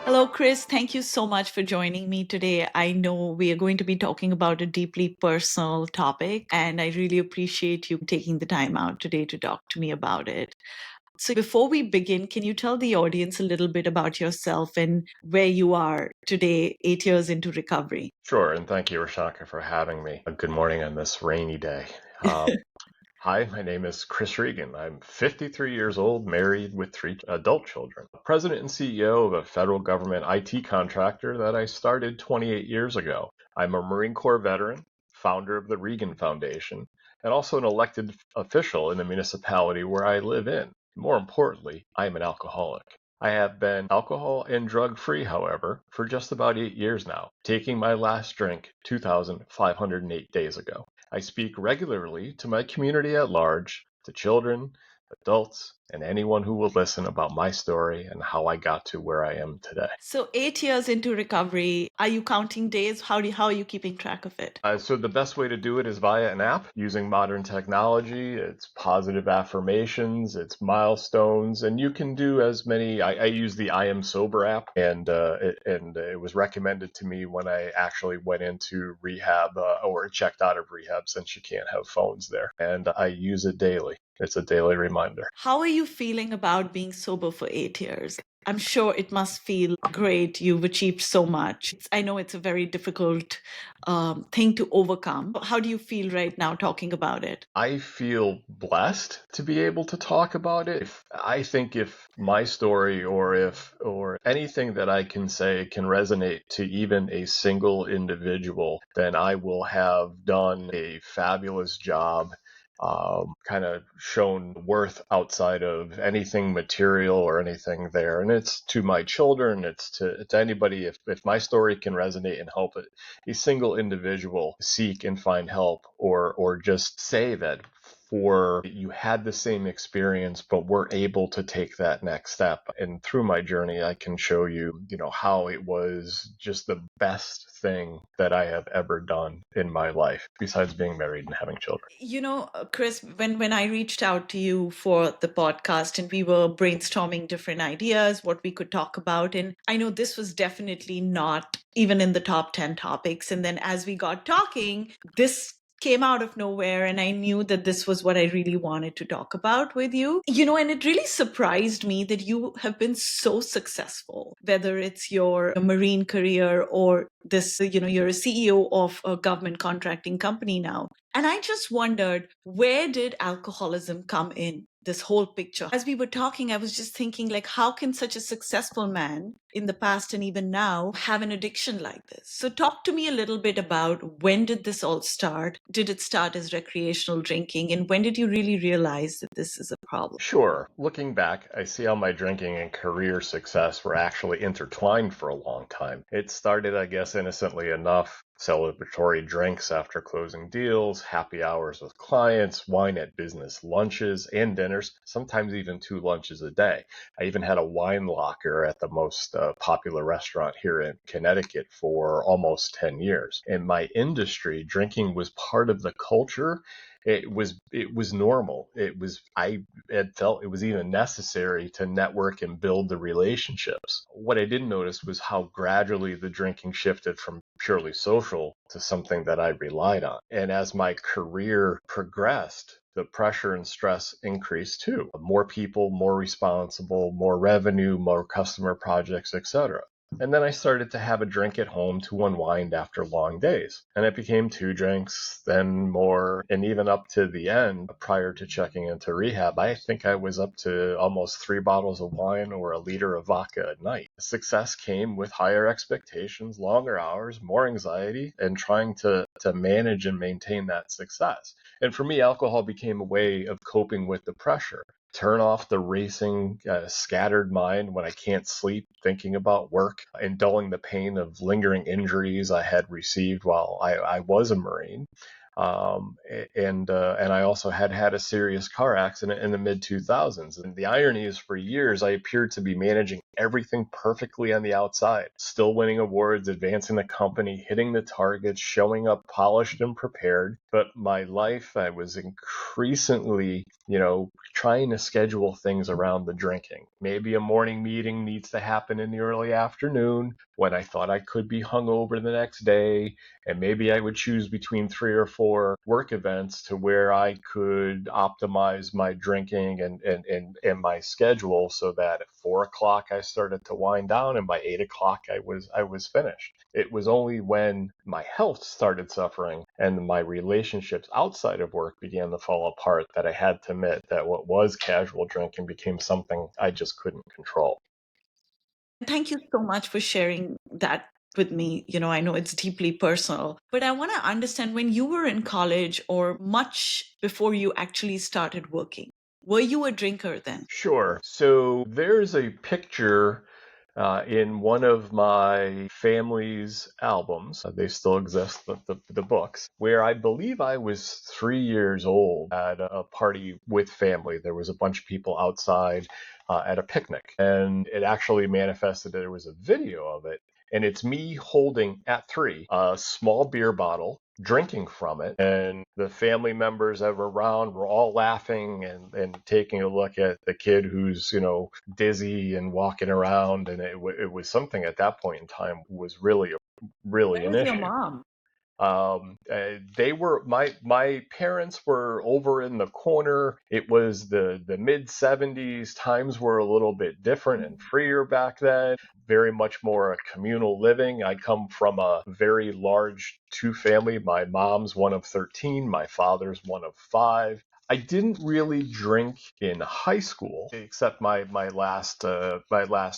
Hello, Chris. Thank you so much for joining me today. I know we are going to be talking about a deeply personal topic, and I really appreciate you taking the time out today to talk to me about it. So, before we begin, can you tell the audience a little bit about yourself and where you are today, 8 years into recovery? Sure, and thank you, Rishanka, for having me. Good morning on this rainy day. Um, Hi, my name is Chris Regan. I'm 53 years old, married with 3 adult children. President and CEO of a federal government IT contractor that I started 28 years ago. I'm a Marine Corps veteran, founder of the Regan Foundation, and also an elected official in the municipality where I live in. More importantly, I am an alcoholic. I have been alcohol and drug free, however, for just about 8 years now, taking my last drink 2,508 days ago. I speak regularly to my community at large, to children, adults, and anyone who will listen about my story and how I got to where I am today. So, 8 years into recovery, are you counting days? How are you keeping track of it? So the best way to do it is via an app using modern technology. It's positive affirmations, it's milestones, and you can do as many. I use the I Am Sober app, and it was recommended to me when I actually went into rehab or checked out of rehab, since you can't have phones there. And I use it daily. It's a daily reminder. How are you feeling about being sober for 8 years? I'm sure it must feel great. You've achieved so much. I know it's a very difficult thing to overcome. How do you feel right now talking about it? I feel blessed to be able to talk about it. I think if my story or anything that I can say can resonate to even a single individual, then I will have done a fabulous job, kind of shown worth outside of anything material or anything there. And it's to my children, it's to anybody. If my story can resonate and help a single individual seek and find help, or just say that for you had the same experience but were able to take that next step. And through my journey, I can show you, how it was just the best thing that I have ever done in my life, besides being married and having children. Chris, when I reached out to you for the podcast and we were brainstorming different ideas, what we could talk about, and I know this was definitely not even in the top 10 topics. And then as we got talking, this came out of nowhere, and I knew that this was what I really wanted to talk about with you. And it really surprised me that you have been so successful, whether it's your marine career or this, you're a CEO of a government contracting company now. And I just wondered, where did alcoholism come in this whole picture? As we were talking, I was just thinking, like, how can such a successful man in the past and even now have an addiction like this? So talk to me a little bit about, when did this all start? Did it start as recreational drinking? And when did you really realize that this is a problem? Sure. Looking back, I see how my drinking and career success were actually intertwined for a long time. It started, I guess, innocently enough. Celebratory drinks after closing deals, happy hours with clients, wine at business lunches and dinners, sometimes even 2 lunches a day. I even had a wine locker at the most popular restaurant here in Connecticut for almost 10 years. In my industry, drinking was part of the culture. It was normal. I had felt it was even necessary to network and build the relationships. What I didn't notice was how gradually the drinking shifted from purely social to something that I relied on. And as my career progressed, the pressure and stress increased too. More people, more responsible, more revenue, more customer projects, etc. And then I started to have a drink at home to unwind after long days. And it became 2 drinks, then more, and even up to the end, prior to checking into rehab, I think I was up to almost 3 bottles of wine or a liter of vodka at night. Success came with higher expectations, longer hours, more anxiety, and trying to manage and maintain that success. And for me, alcohol became a way of coping with the pressure. Turn off the racing, scattered mind when I can't sleep thinking about work, and dulling the pain of lingering injuries I had received while I was a Marine. And I also had a serious car accident in the mid 2000s. And the irony is, for years, I appeared to be managing everything perfectly on the outside, still winning awards, advancing the company, hitting the targets, showing up polished and prepared. But my life, I was increasingly, trying to schedule things around the drinking. Maybe a morning meeting needs to happen in the early afternoon when I thought I could be hungover the next day. And maybe I would choose between 3 or 4 work events to where I could optimize my drinking and my schedule so that at 4 o'clock I started to wind down and by 8 o'clock I was finished. It was only when my health started suffering and my relationships outside of work began to fall apart that I had to admit that what was casual drinking became something I just couldn't control. Thank you so much for sharing that with me. I know it's deeply personal, but I want to understand when you were in college or much before you actually started working, were you a drinker then? Sure. So there's a picture in one of my family's albums. They still exist, the books, where I believe I was 3 years old at a party with family. There was a bunch of people outside at a picnic, and it actually manifested that there was a video of it. And it's me holding at 3 a small beer bottle, drinking from it, and the family members that were around were all laughing and taking a look at the kid who's dizzy and walking around, and it was something at that point in time was really Where an was your issue. mom? They were my parents were over in the corner. It was the mid 70s. Times were a little bit different and freer back then. Very much more a communal living. I come from a very large two family. My mom's one of 13. My father's one of 5. I didn't really drink in high school, except my last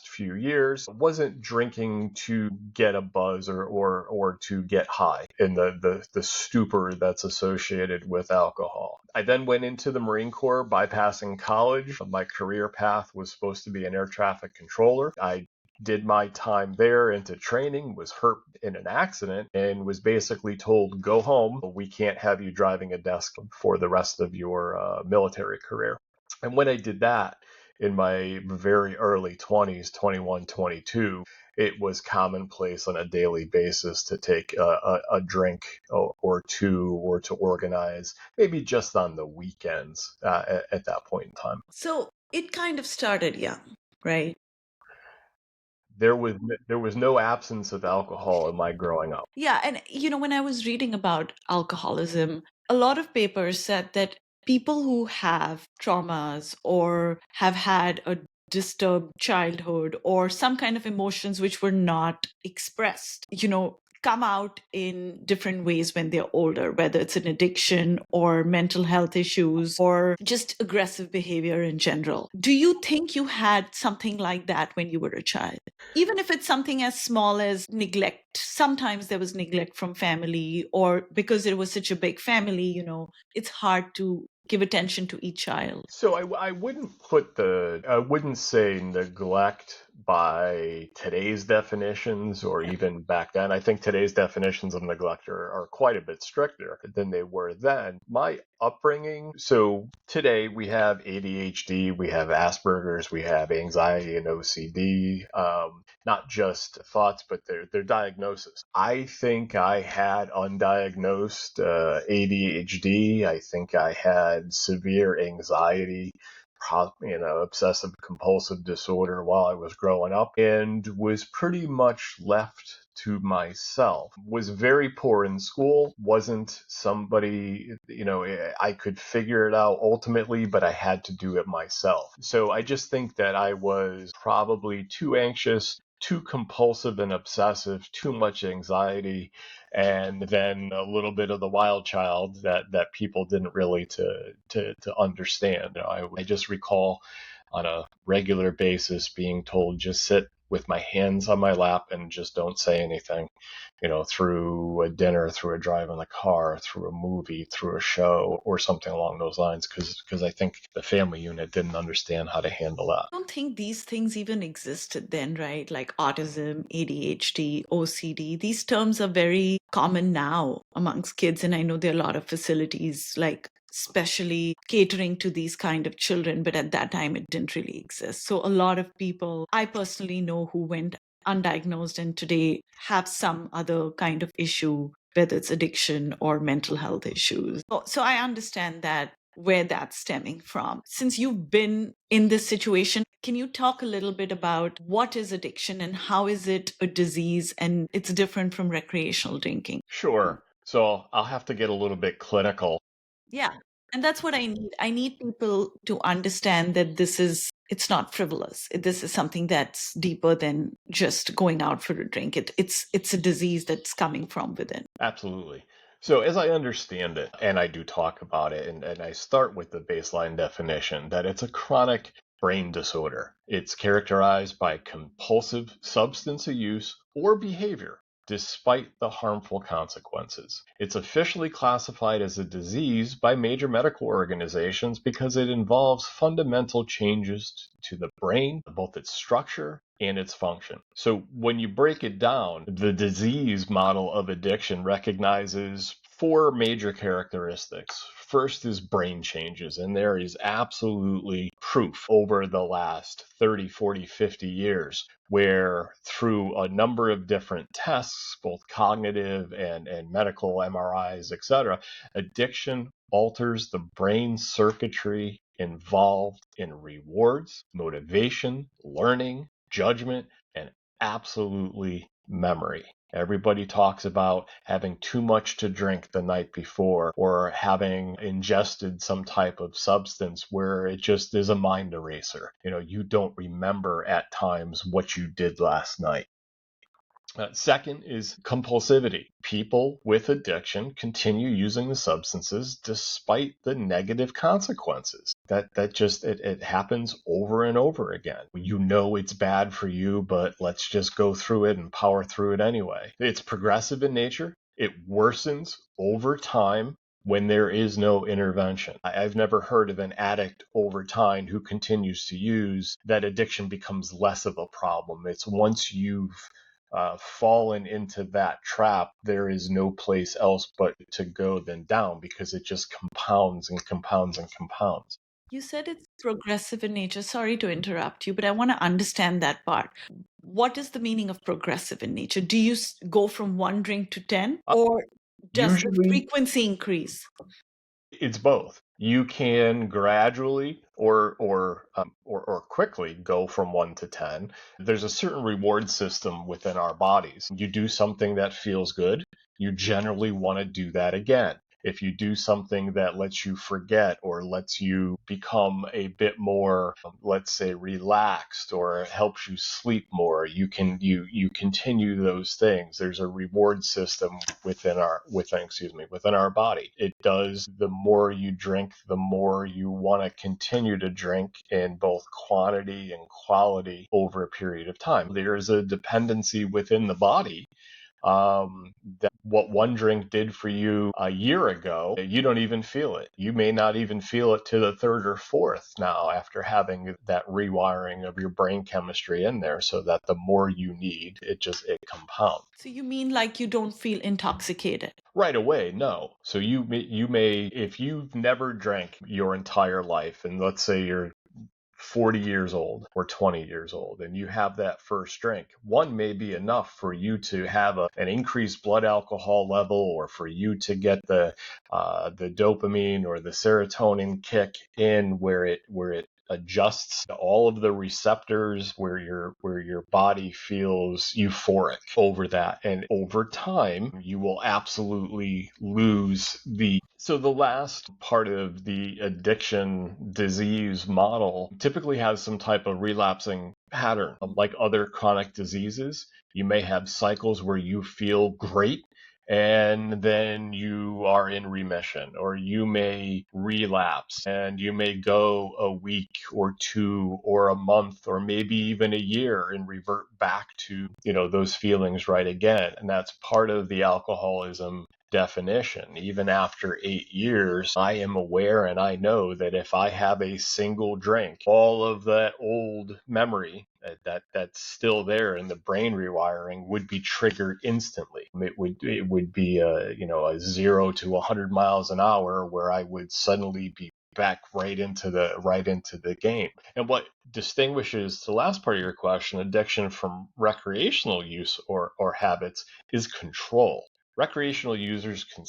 few years. I wasn't drinking to get a buzz or to get high in the stupor that's associated with alcohol. I then went into the Marine Corps, bypassing college. My career path was supposed to be an air traffic controller. I did my time there into training, was hurt in an accident, and was basically told, go home. We can't have you driving a desk for the rest of your military career. And when I did that in my very early 20s, 21, 22, it was commonplace on a daily basis to take a drink or two or to organize, maybe just on the weekends at that point in time. So it kind of started young, right? There was there was no absence of alcohol in my growing up. Yeah. And, when I was reading about alcoholism, a lot of papers said that people who have traumas or have had a disturbed childhood or some kind of emotions which were not expressed, come out in different ways when they're older, whether it's an addiction or mental health issues or just aggressive behavior in general. Do you think you had something like that when you were a child? Even if it's something as small as neglect, sometimes there was neglect from family, or because it was such a big family, it's hard to give attention to each child. So I wouldn't I wouldn't say neglect by today's definitions or Yeah. even back then. I think today's definitions of neglect are quite a bit stricter than they were then. My upbringing, so today we have ADHD, we have Asperger's, we have anxiety and OCD, not just thoughts, but their diagnosis. I think I had undiagnosed ADHD. I think I had severe anxiety, obsessive compulsive disorder while I was growing up, and was pretty much left to myself. Was very poor in school, wasn't somebody, I could figure it out ultimately, but I had to do it myself. So I just think that I was probably too anxious, too compulsive and obsessive, too much anxiety, and then a little bit of the wild child that people didn't really to understand. I just recall on a regular basis being told just sit with my hands on my lap and just don't say anything, through a dinner, through a drive in the car, through a movie, through a show, or something along those lines, because I think the family unit didn't understand how to handle that. I don't think these things even existed then, right? Like autism, ADHD, OCD. These terms are very common now amongst kids. And I know there are a lot of facilities like especially catering to these kind of children, but at that time it didn't really exist. So a lot of people I personally know who went undiagnosed and today have some other kind of issue, whether it's addiction or mental health issues. So I understand that where that's stemming from. Since you've been in this situation, can you talk a little bit about what is addiction and how is it a disease and it's different from recreational drinking? Sure. So I'll have to get a little bit clinical. Yeah. And that's what I need. I need people to understand that it's not frivolous. This is something that's deeper than just going out for a drink. It's a disease that's coming from within. Absolutely. So, as I understand it, and I do talk about it, and I start with the baseline definition that it's a chronic brain disorder. It's characterized by compulsive substance use or behavior despite the harmful consequences. It's officially classified as a disease by major medical organizations because it involves fundamental changes to the brain, both its structure and its function. So when you break it down, the disease model of addiction recognizes four major characteristics. First is brain changes, and there is absolutely proof over the last 30, 40, 50 years where through a number of different tests, both cognitive and medical MRIs, etc., addiction alters the brain circuitry involved in rewards, motivation, learning, judgment, and absolutely memory. Everybody talks about having too much to drink the night before or having ingested some type of substance where it just is a mind eraser. You don't remember at times what you did last night. Second is compulsivity. People with addiction continue using the substances despite the negative consequences. It happens over and over again. You know it's bad for you, but let's just go through it and power through it anyway. It's progressive in nature. It worsens over time when there is no intervention. I've never heard of an addict over time who continues to use that addiction becomes less of a problem. It's once you've fallen into that trap, there is no place else but to go than down because it just compounds and compounds and compounds. You said it's progressive in nature. Sorry to interrupt you, but I want to understand that part. What is the meaning of progressive in nature? Do you go from one drink to 10, or does the Usually, frequency increase? it's both. You can gradually or quickly go from 1 to 10. There's a certain reward system within our bodies. You do something that feels good, you generally want to do that again. If you do something that lets you forget or lets you become a bit more, let's say, relaxed or helps you sleep more, you continue those things. There's a reward system within our body. It does. The more you drink, the more you want to continue to drink in both quantity and quality over a period of time. There is a dependency within the body that what one drink did for you a year ago, you don't even feel it. You may not even feel it to the third or fourth now after having that rewiring of your brain chemistry in there so that the more you need, it compounds. So you mean like you don't feel intoxicated? Right away, no. So you may, if you've never drank your entire life, and let's say you're 40 years old or 20 years old and you have that first drink, one may be enough for you to have an increased blood alcohol level or for you to get the dopamine or the serotonin kick in where it adjusts all of the receptors where your body feels euphoric over that, and over time you will absolutely lose the last part of the addiction disease model typically has some type of relapsing pattern. Like other chronic diseases, you may have cycles where you feel great and then you are in remission, or you may relapse and you may go a week or two or a month or maybe even a year and revert back to those feelings right again. And that's part of the alcoholism definition. Even after 8 years, I am aware and I know that if I have a single drink, all of that old memory That's still there, and the brain rewiring would be triggered instantly. It would be a 0 to 100 miles an hour where I would suddenly be back right into the game. And what distinguishes the last part of your question, addiction from recreational use or habits, is control. Recreational users can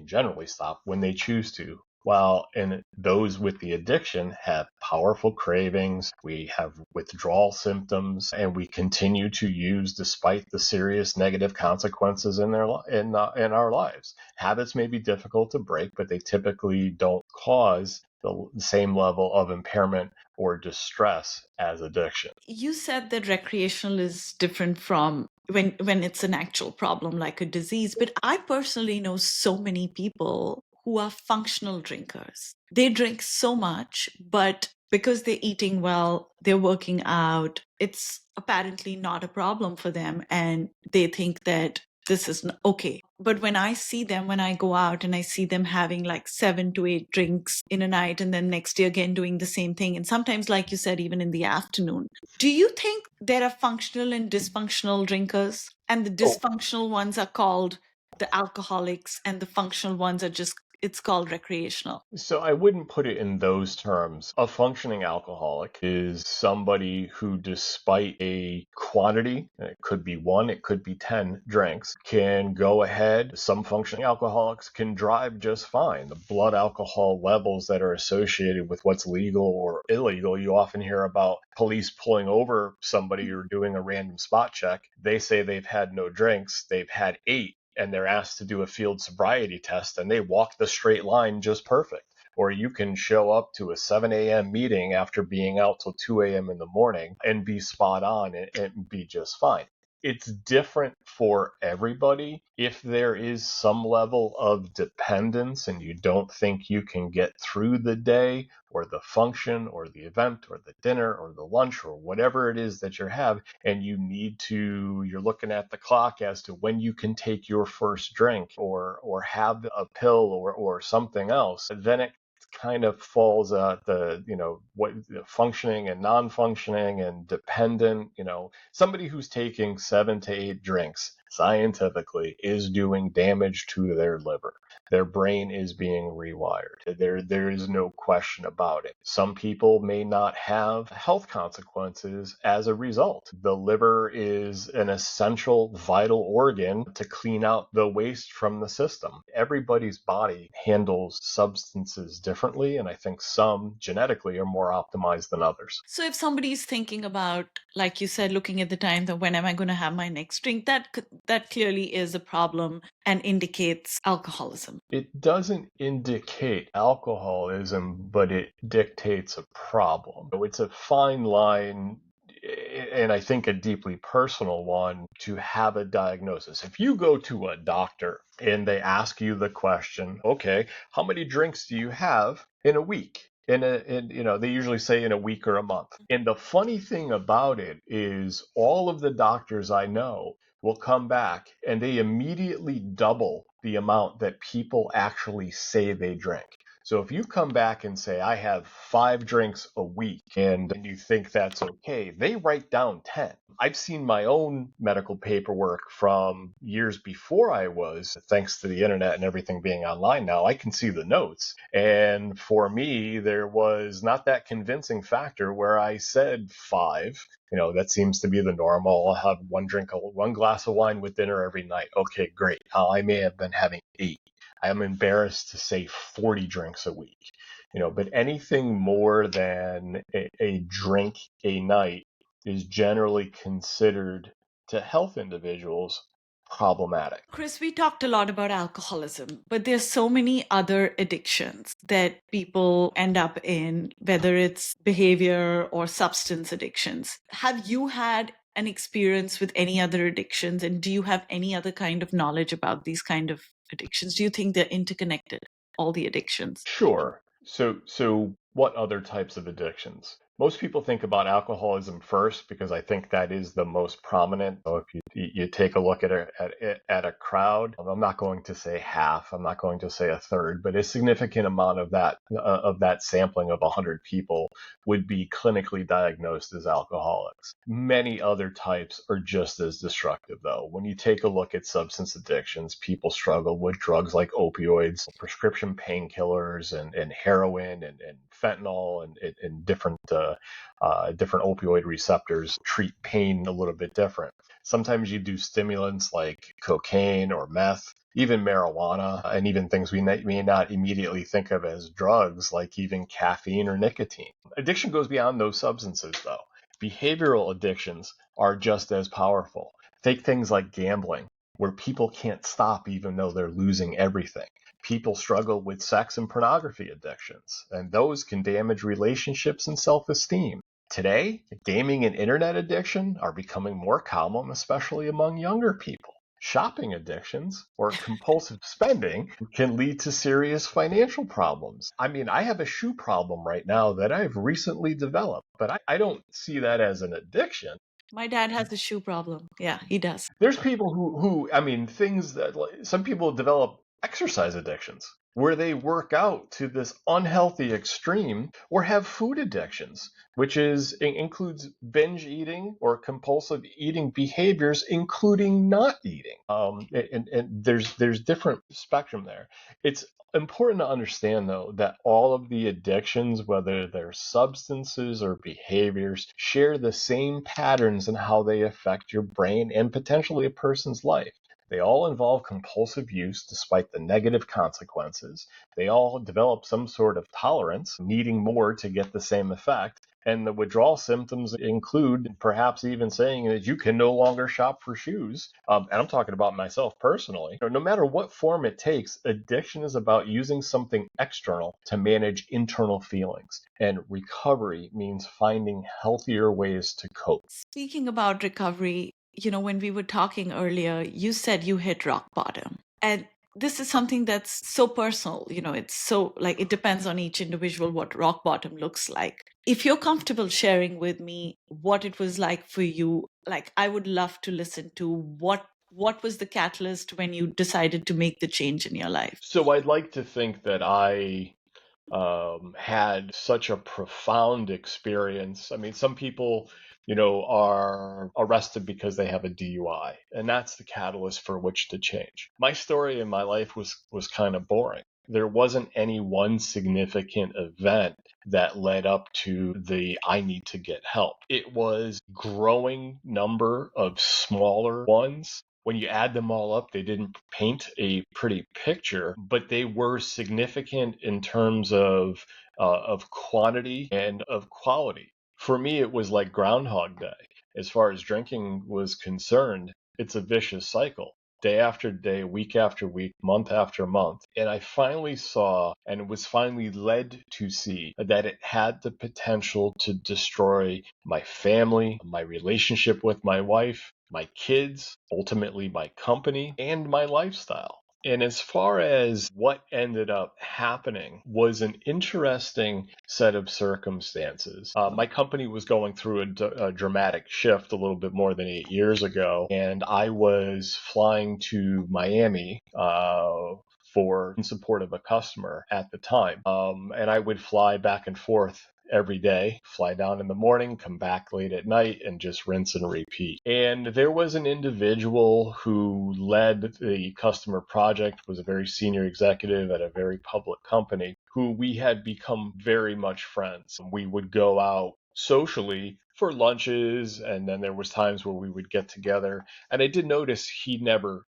generally stop when they choose to, while and those with the addiction have powerful cravings, we have withdrawal symptoms, and we continue to use despite the serious negative consequences in our lives. Habits may be difficult to break, but they typically don't cause the same level of impairment or distress as addiction. You said that recreational is different from when it's an actual problem like a disease, but I personally know so many people who are functional drinkers. They drink so much, but because they're eating well, they're working out, it's apparently not a problem for them, and they think that this is okay. But when I see them, when I go out and I see them having like 7 to 8 drinks in a night, and then next day again doing the same thing, and sometimes, like you said, even in the afternoon, do you think there are functional and dysfunctional drinkers? And the Oh, dysfunctional ones are called the alcoholics, and the functional ones are just, it's called recreational. so I wouldn't put it in those terms. A functioning alcoholic is somebody who, despite a quantity, and it could be one, it could be 10 drinks, can go ahead. Some functioning alcoholics can drive just fine. The blood alcohol levels that are associated with what's legal or illegal, you often hear about police pulling over somebody or doing a random spot check. They say they've had no drinks, they've had 8, and they're asked to do a field sobriety test, and they walk the straight line just perfect. Or you can show up to a 7 a.m. meeting after being out till 2 a.m. in the morning and be spot on and be just fine. It's different for everybody. If there is some level of dependence and you don't think you can get through the day or the function or the event or the dinner or the lunch or whatever it is that you have, and you're looking at the clock as to when you can take your first drink or have a pill or something else, then it kind of falls at what functioning and non-functioning and dependent. Somebody who's taking 7 to 8 drinks scientifically is doing damage to their liver. Their brain is being rewired. There is no question about it. Some people may not have health consequences as a result. The liver is an essential, vital organ to clean out the waste from the system. Everybody's body handles substances differently, and I think some genetically are more optimized than others. So if somebody's thinking about, like you said, looking at the time that when am I going to have my next drink, that clearly is a problem and indicates alcoholism. It doesn't indicate alcoholism, but it dictates a problem. So it's a fine line, and I think a deeply personal one, to have a diagnosis. If you go to a doctor and they ask you the question, okay, how many drinks do you have in a week? They usually say in a week or a month. And the funny thing about it is all of the doctors I know will come back and they immediately double the amount that people actually say they drink. So if you come back and say, I have 5 drinks a week, and you think that's okay, they write down 10. I've seen my own medical paperwork from years before I was, thanks to the internet and everything being online now, I can see the notes. And for me, there was not that convincing factor where I said 5. That seems to be the normal. I'll have one glass of wine with dinner every night. Okay, great. I may have been having 8. I am embarrassed to say 40 drinks a week. But anything more than a drink a night is generally considered, to health individuals, problematic. Chris, we talked a lot about alcoholism, but there's so many other addictions that people end up in, whether it's behavior or substance addictions. Have you had an experience with any other addictions, and do you have any other kind of knowledge about these kind of addictions? Do you think they're interconnected, all the addictions? Sure. So what other types of addictions? Most people think about alcoholism first because I think that is the most prominent. So if you take a look at a crowd, I'm not going to say half, I'm not going to say a third, but a significant amount of that sampling of 100 people would be clinically diagnosed as alcoholics. Many other types are just as destructive, though. When you take a look at substance addictions, people struggle with drugs like opioids, prescription painkillers, and heroin, and fentanyl, and different opioid receptors treat pain a little bit different. Sometimes you do stimulants like cocaine or meth, even marijuana, and even things we may not immediately think of as drugs, like even caffeine or nicotine. Addiction goes beyond those substances, though. Behavioral addictions are just as powerful. Take things like gambling, where people can't stop even though they're losing everything. People struggle with sex and pornography addictions, and those can damage relationships and self-esteem. Today, gaming and internet addiction are becoming more common, especially among younger people. Shopping addictions or compulsive spending can lead to serious financial problems. I mean, I have a shoe problem right now that I've recently developed, but I don't see that as an addiction. My dad has a shoe problem. Yeah, he does. There's people who I mean, things that like, some people develop exercise addictions where they work out to this unhealthy extreme, or have food addictions, which includes binge eating or compulsive eating behaviors, including not eating. And there's different spectrum there. It's important to understand, though, that all of the addictions, whether they're substances or behaviors, share the same patterns in how they affect your brain and potentially a person's life. They all involve compulsive use despite the negative consequences. They all develop some sort of tolerance, needing more to get the same effect. And the withdrawal symptoms include perhaps even saying that you can no longer shop for shoes. And I'm talking about myself personally. No matter what form it takes, addiction is about using something external to manage internal feelings. And recovery means finding healthier ways to cope. Speaking about recovery, when we were talking earlier, you said you hit rock bottom. And this is something that's so personal. It's so like it depends on each individual what rock bottom looks like. If you're comfortable sharing with me what it was like for you, like I would love to listen to what was the catalyst when you decided to make the change in your life. So I'd like to think that I had such a profound experience. I mean, some people, are arrested because they have a DUI, and that's the catalyst for which to change. My story in my life was kind of boring. There wasn't any one significant event that led up to the I need to get help. It was growing number of smaller ones. When you add them all up, they didn't paint a pretty picture, but they were significant in terms of quantity and of quality. For me, it was like Groundhog Day. As far as drinking was concerned, it's a vicious cycle. Day after day, week after week, month after month. And I finally saw and was finally led to see that it had the potential to destroy my family, my relationship with my wife, my kids, ultimately my company, and my lifestyle. And as far as what ended up happening was an interesting set of circumstances. My company was going through a dramatic shift a little bit more than 8 years ago, and I was flying to Miami for in support of a customer at the time. And I would fly back and forth every day, fly down in the morning, come back late at night, and just rinse and repeat. And there was an individual who led the customer project, was a very senior executive at a very public company, who we had become very much friends. We would go out socially for lunches, and then there was times where we would get together. And I did notice he never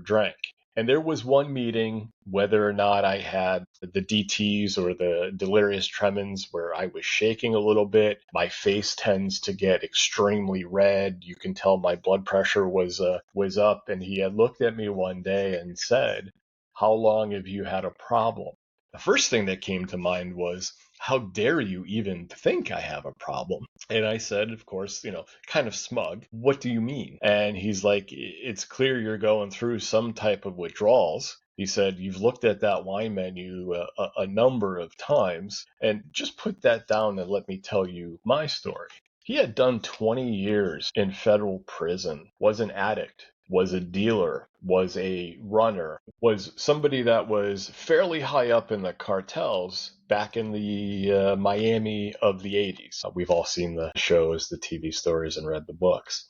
drank. And there was one meeting, whether or not I had the DTs or the delirious tremens, where I was shaking a little bit. My face tends to get extremely red. You can tell my blood pressure was up. And he had looked at me one day and said, "How long have you had a problem?" The first thing that came to mind was, how dare you even think I have a problem? And I said, of course, kind of smug, "What do you mean?" And he's like, "It's clear you're going through some type of withdrawals He said, you've looked at that wine menu a number of times, and just put that down and let me tell you my story. He had done 20 years in federal prison, was an addict, was a dealer, was a runner, was somebody that was fairly high up in the cartels back in the Miami of the 80s. We've all seen the shows, the TV stories, and read the books.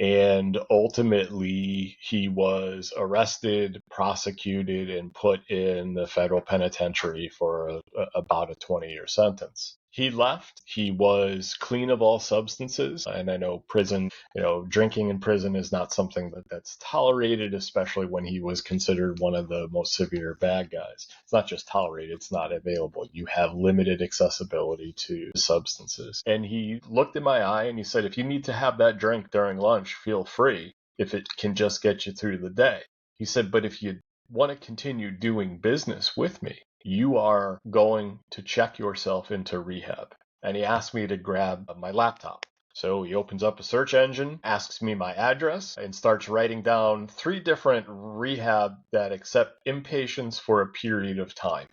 And ultimately, he was arrested, prosecuted, and put in the federal penitentiary for about a 20-year sentence. He left. He was clean of all substances. And I know prison, drinking in prison is not something that's tolerated, especially when he was considered one of the most severe bad guys. It's not just tolerated, it's not available. You have limited accessibility to substances. And he looked in my eye and he said, if you need to have that drink during lunch, feel free, if it can just get you through the day. He said, but if you want to continue doing business with me, you are going to check yourself into rehab. And he asked me to grab my laptop. So he opens up a search engine, asks me my address, and starts writing down 3 different rehab that accept inpatients for a period of time.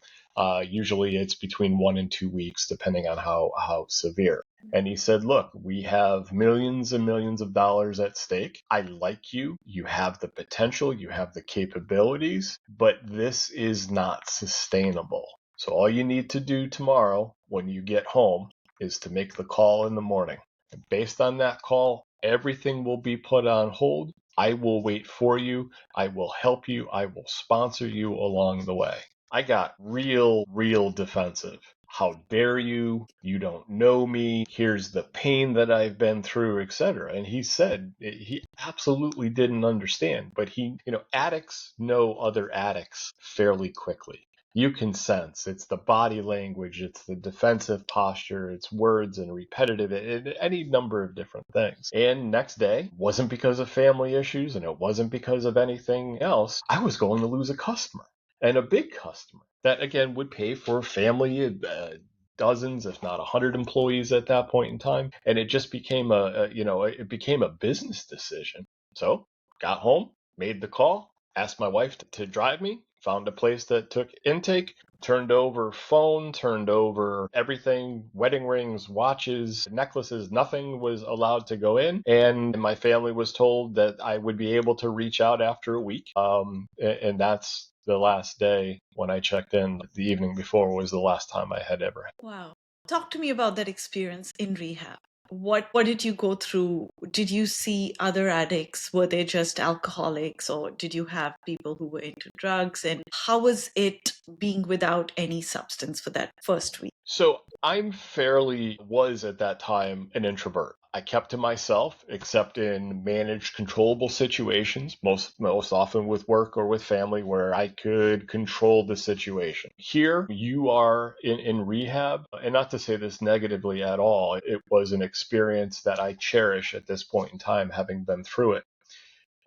Usually it's between 1 and 2 weeks, depending on how severe. And he said, look, we have millions and millions of dollars at stake. I like you. You have the potential. You have the capabilities, but this is not sustainable. So all you need to do tomorrow when you get home is to make the call in the morning. And based on that call, everything will be put on hold. I will wait for you. I will help you. I will sponsor you along the way. I got real defensive. How dare you? You don't know me. Here's the pain that I've been through, etc. And he said he absolutely didn't understand, but addicts know other addicts fairly quickly. You can sense it's the body language, it's the defensive posture, it's words and repetitive, any number of different things. And next day, wasn't because of family issues and it wasn't because of anything else. I was going to lose a customer. And a big customer that, again, would pay for family, dozens, if not 100 employees at that point in time. And it just became it became a business decision. So got home, made the call, asked my wife to drive me, found a place that took intake, turned over phone, turned over everything, wedding rings, watches, necklaces, nothing was allowed to go in. And my family was told that I would be able to reach out after a week. And that's the last day when I checked in. The evening before was the last time I had ever. Wow. Talk to me about that experience in rehab. What did you go through? Did you see other addicts? Were they just alcoholics, or did you have people who were into drugs? And how was it being without any substance for that first week? So was at that time an introvert. I kept to myself, except in managed controllable situations, most often with work or with family, where I could control the situation. Here, you are in rehab, and not to say this negatively at all, it was an experience that I cherish at this point in time, having been through it.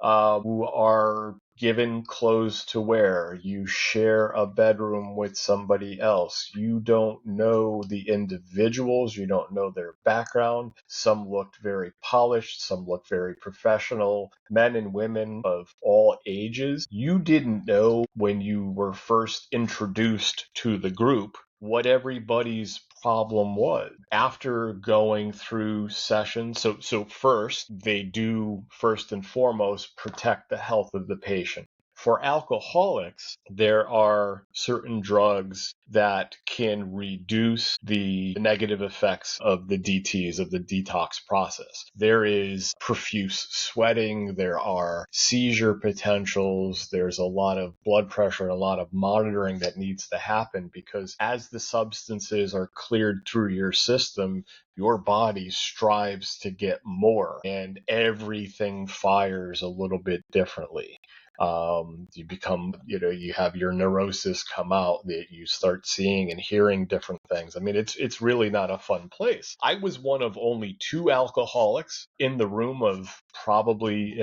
Who are given clothes to wear. You share a bedroom with somebody else. You don't know the individuals. You don't know their background. Some looked very polished. Some looked very professional. Men and women of all ages. You didn't know when you were first introduced to the group what everybody's problem was. After going through sessions, so first, they do first and foremost protect the health of the patient. For alcoholics, there are certain drugs that can reduce the negative effects of the DTs, of the detox process. There is profuse sweating, there are seizure potentials, there's a lot of blood pressure, a lot of monitoring that needs to happen, because as the substances are cleared through your system, your body strives to get more, and everything fires a little bit differently. You become, you have your neurosis come out, that you start seeing and hearing different things. I mean, it's really not a fun place. I was one of only 2 alcoholics in the room of probably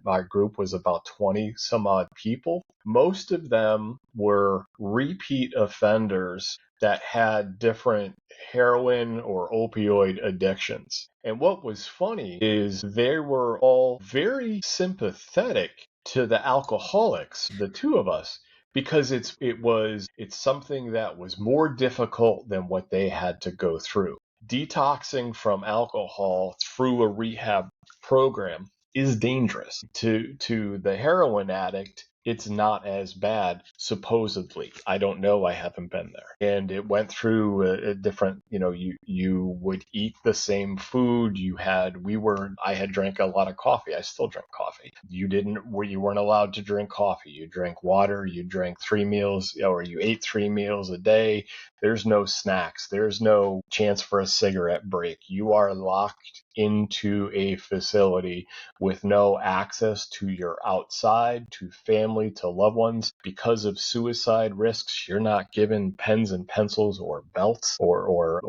our group was about 20 some odd people. Most of them were repeat offenders that had different heroin or opioid addictions. And what was funny is they were all very sympathetic to the alcoholics, the two of us, because it's something that was more difficult than what they had to go through. Detoxing from alcohol through a rehab program is dangerous. To the heroin addict, it's not as bad, supposedly. I don't know. I haven't been there. And it went through a different, you would eat the same food. I had drank a lot of coffee. I still drink coffee. You weren't allowed to drink coffee. You drank water. You drank 3 meals, or you ate 3 meals a day. There's no snacks. There's no chance for a cigarette break. You are locked into a facility with no access to your outside, to family, to loved ones. Because of suicide risks, you're not given pens and pencils or belts or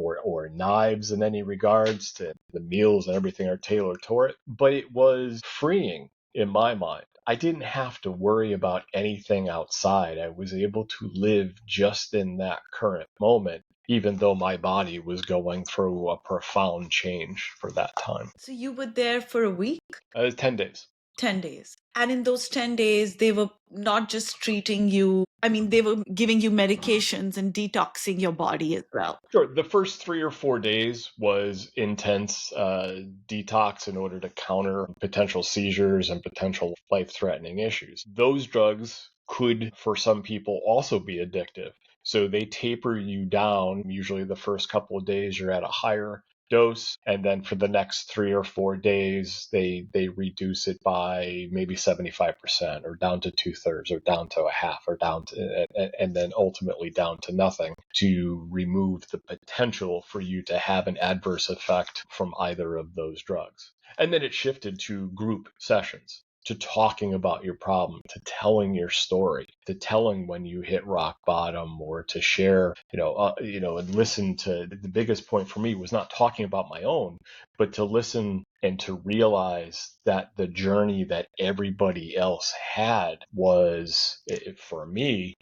knives in any regards. To the meals and everything are tailored toward it. But it was freeing in my mind. I didn't have to worry about anything outside. I was able to live just in that current moment, even though my body was going through a profound change for that time. So you were there for a week? It was 10 days. 10 days. And in those 10 days, they were not just treating you, I mean, they were giving you medications and detoxing your body as well. Sure. The first 3 or 4 days was intense detox in order to counter potential seizures and potential life-threatening issues. Those drugs could, for some people, also be addictive. So they taper you down. Usually the first couple of days you're at a higher dose, and then for the next 3 or 4 days they reduce it by maybe 75%, or down to 2/3, or down to a half, or down to, and then ultimately down to nothing, to remove the potential for you to have an adverse effect from either of those drugs. And then it shifted to group sessions, to talking about your problem, to telling your story, to telling when you hit rock bottom, or to share, and listen to. The biggest point for me was not talking about my own, but to listen and to realize that the journey that everybody else had was, for me,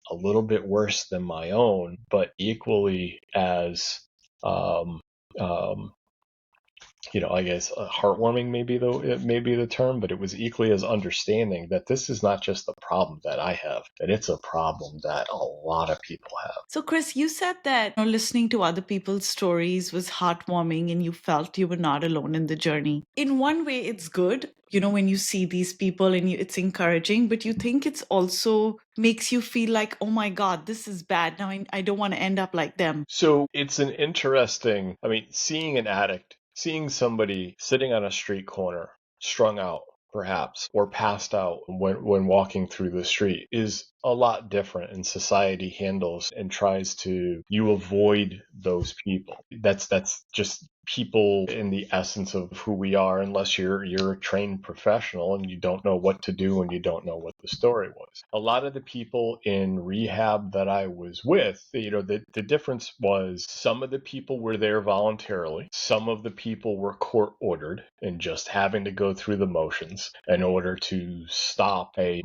a little bit worse than my own, but equally as, um, um, I guess heartwarming may be the term, but it was equally as understanding that this is not just the problem that I have, that it's a problem that a lot of people have. So, Chris, you said that listening to other people's stories was heartwarming and you felt you were not alone in the journey. In one way, it's good, when you see these people and it's encouraging, but you think it's also makes you feel like, oh my God, this is bad. Now I don't want to end up like them. So it's an interesting, seeing an addict, seeing somebody sitting on a street corner, strung out, perhaps, or passed out when walking through the street, is a lot different, and society handles and tries to, you avoid those people. That's just people in the essence of who we are, unless you're a trained professional and you don't know what to do and you don't know what the story was. A lot of the people in rehab that I was with, the difference was, some of the people were there voluntarily, some of the people were court ordered and just having to go through the motions in order to stop a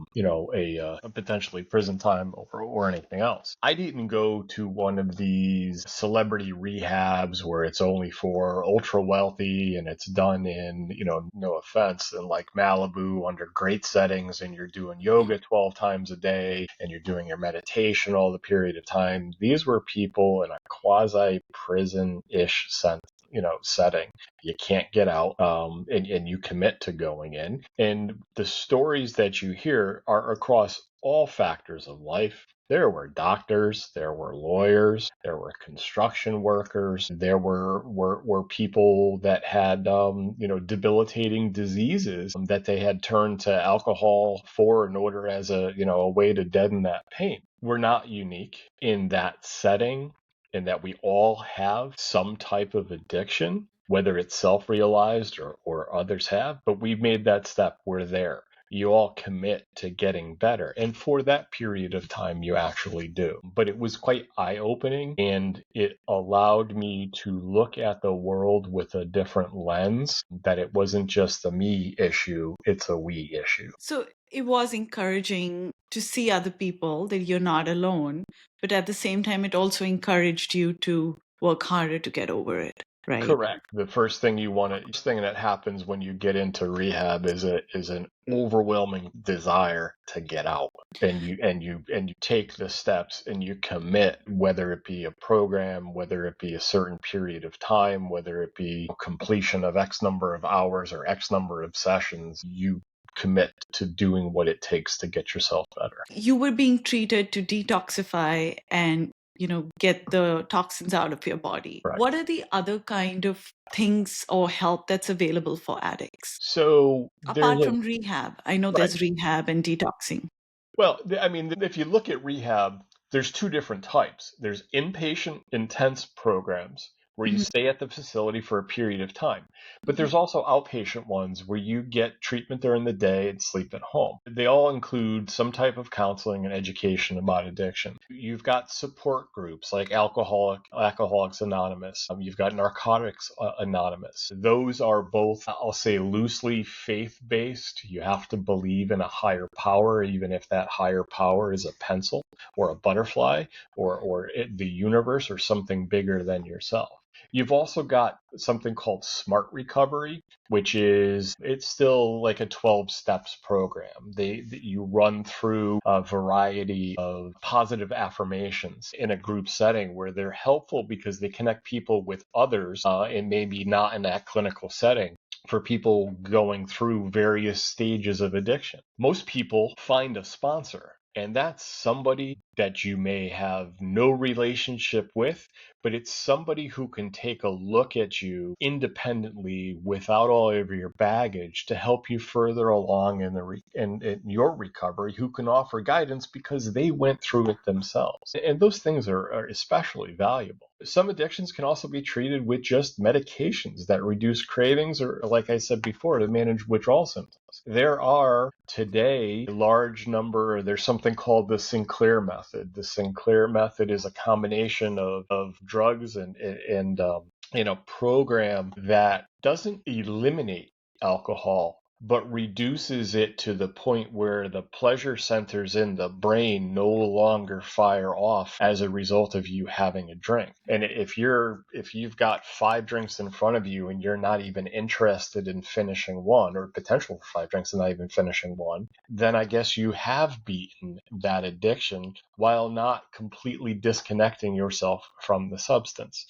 potentially prison time or anything else. I didn't go to one of these celebrity rehabs where it's only for ultra wealthy and it's done in, no offense, in like Malibu under great settings, and you're doing yoga 12 times a day and you're doing your meditation all the period of time. These were people in a quasi prison-ish setting. You can't get out, and you commit to going in. And the stories that you hear are across all factors of life. There were doctors, there were lawyers, there were construction workers, there were people that had debilitating diseases that they had turned to alcohol for, in order as a way to deaden that pain. We're not unique in that setting, in that we all have some type of addiction, whether it's self-realized or others have, but we've made that step. We're there. You all commit to getting better. And for that period of time, you actually do. But it was quite eye-opening, and it allowed me to look at the world with a different lens, that it wasn't just a me issue, it's a we issue. So it was encouraging to see other people, that you're not alone, but at the same time, it also encouraged you to work harder to get over it. right? Correct. The first thing that happens when you get into rehab is an overwhelming desire to get out. And you take the steps and you commit, whether it be a program, whether it be a certain period of time, whether it be completion of X number of hours or X number of sessions, you commit to doing what it takes to get yourself better. You were being treated to detoxify and, get the toxins out of your body. Right. What are the other kind of things or help that's available for addicts? So there's Apart from rehab, I know right. there's rehab and detoxing. Well, I mean, if you look at rehab, there's two different types. There's inpatient intense programs where you Mhm, stay at the facility for a period of time. But mhm. there's also outpatient ones where you get treatment during the day and sleep at home. They all include some type of counseling and education about addiction. You've got support groups like Alcoholics Anonymous. You've got Narcotics Anonymous. Those are both, I'll say, loosely faith-based. You have to believe in a higher power, even if that higher power is a pencil or a butterfly or the universe or something bigger than yourself. You've also got something called Smart Recovery, which it's still like a 12 steps program. You run through a variety of positive affirmations in a group setting where they're helpful because they connect people with others, and maybe not in that clinical setting, for people going through various stages of addiction. Most people find a sponsor, and that's somebody that you may have no relationship with, but it's somebody who can take a look at you independently without all of your baggage to help you further along in your recovery, who can offer guidance because they went through it themselves. And those things are especially valuable. Some addictions can also be treated with just medications that reduce cravings or, like I said before, to manage withdrawal symptoms. There are today a large number, there's something called the Sinclair Method. The Sinclair Method is a combination of drugs and program that doesn't eliminate alcohol, but reduces it to the point where the pleasure centers in the brain no longer fire off as a result of you having a drink. And if you've got 5 drinks in front of you and you're not even interested in finishing one, or potential for 5 drinks and not even finishing one, then I guess you have beaten that addiction while not completely disconnecting yourself from the substance.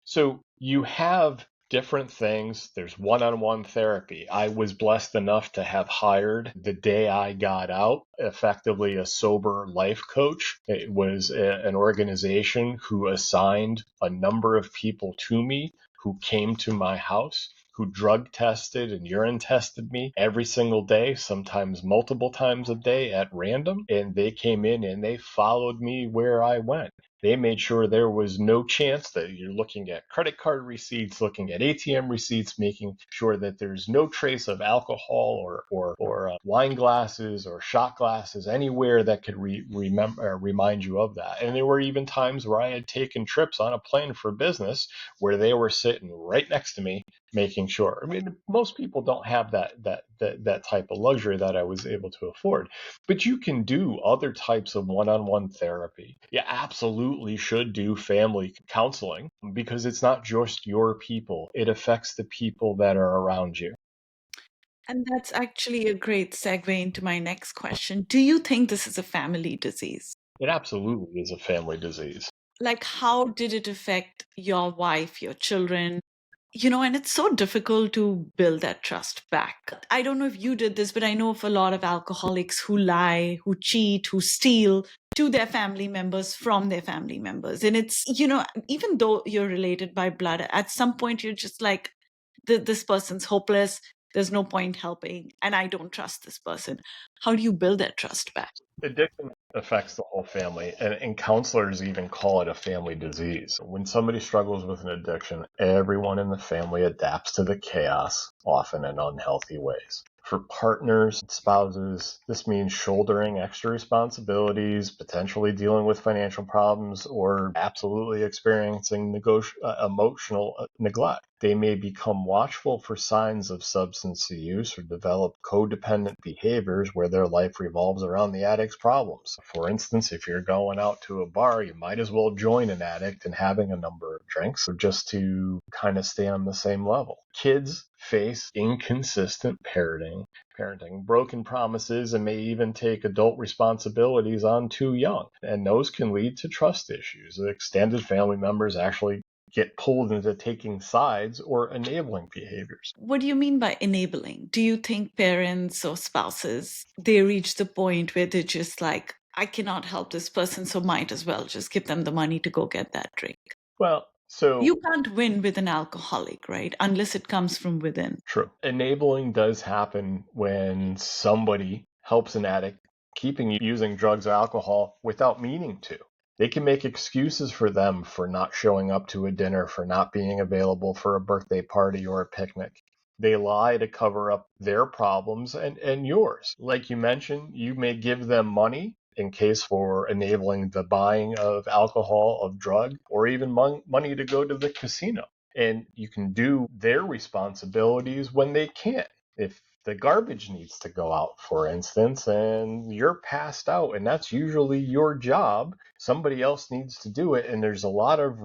So you have different things. There's one-on-one therapy. I was blessed enough to have hired, the day I got out, effectively a sober life coach. It was an organization who assigned a number of people to me who came to my house, who drug tested and urine tested me every single day, sometimes multiple times a day at random. And they came in and they followed me where I went. They made sure there was no chance that you're looking at credit card receipts, looking at ATM receipts, making sure that there's no trace of alcohol or wine glasses or shot glasses anywhere that could remind you of that. And there were even times where I had taken trips on a plane for business where they were sitting right next to me, making sure. I mean, most people don't have that type of luxury that I was able to afford. But you can do other types of one-on-one therapy. You absolutely should do family counseling because it's not just your people. It affects the people that are around you. And that's actually a great segue into my next question. Do you think this is a family disease? It absolutely is a family disease. Like, how did it affect your wife, your children? And it's so difficult to build that trust back. I don't know if you did this, but I know of a lot of alcoholics who lie, who cheat, who steal to their family members from their family members. And it's, even though you're related by blood, at some point you're just like, this person's hopeless. There's no point helping. And I don't trust this person. How do you build that trust back? Addiction affects the whole family, and counselors even call it a family disease. When somebody struggles with an addiction, everyone in the family adapts to the chaos, often in unhealthy ways. For partners, spouses, this means shouldering extra responsibilities, potentially dealing with financial problems, or absolutely experiencing emotional neglect. They may become watchful for signs of substance use or develop codependent behaviors where their life revolves around the addict's problems. For instance, if you're going out to a bar, you might as well join an addict in having a number of drinks just to kind of stay on the same level. Kids face inconsistent parenting, broken promises, and may even take adult responsibilities on too young. And those can lead to trust issues. Extended family members actually get pulled into taking sides or enabling behaviors. What do you mean by enabling? Do you think parents or spouses, they reach the point where they're just like, I cannot help this person, so might as well just give them the money to go get that drink? Well, so You can't win with an alcoholic, right? Unless it comes from within. true. Enabling does happen when somebody helps an addict keeping using drugs or alcohol without meaning to. They can make excuses for them for not showing up to a dinner, for not being available for a birthday party or a picnic. They lie to cover up their problems and yours. Like you mentioned, you may give them money in case for enabling the buying of alcohol, of drug, or even money to go to the casino. And you can do their responsibilities when they can't. If the garbage needs to go out, for instance, and you're passed out, and that's usually your job, somebody else needs to do it. And there's a lot of,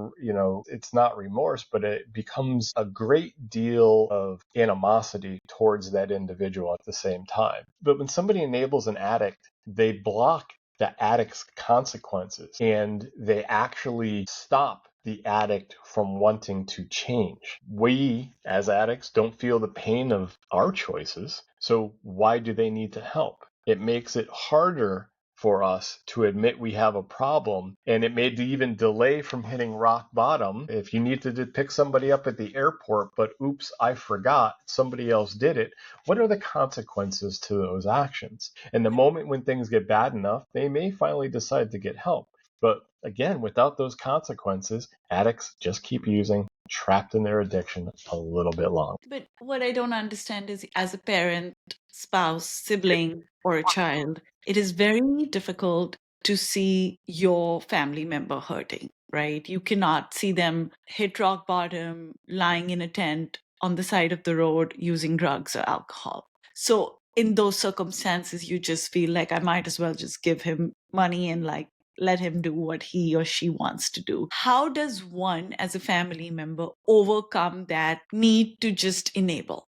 it's not remorse, but it becomes a great deal of animosity towards that individual at the same time. But when somebody enables an addict, they block the addict's consequences and they actually stop the addict from wanting to change. We, as addicts, don't feel the pain of our choices, so why do they need to help? It makes it harder for us to admit we have a problem, and it may even delay from hitting rock bottom. If you need to pick somebody up at the airport, but oops, I forgot, somebody else did it, what are the consequences to those actions? And the moment when things get bad enough, they may finally decide to get help. But again, without those consequences, addicts just keep using, trapped in their addiction a little bit longer. But what I don't understand is, as a parent, spouse, sibling, or a child, it is very difficult to see your family member hurting, right? You cannot see them hit rock bottom, lying in a tent on the side of the road using drugs or alcohol. So in those circumstances, you just feel like I might as well just give him money and like let him do what he or she wants to do. How does one, as a family member, overcome that need to just enable?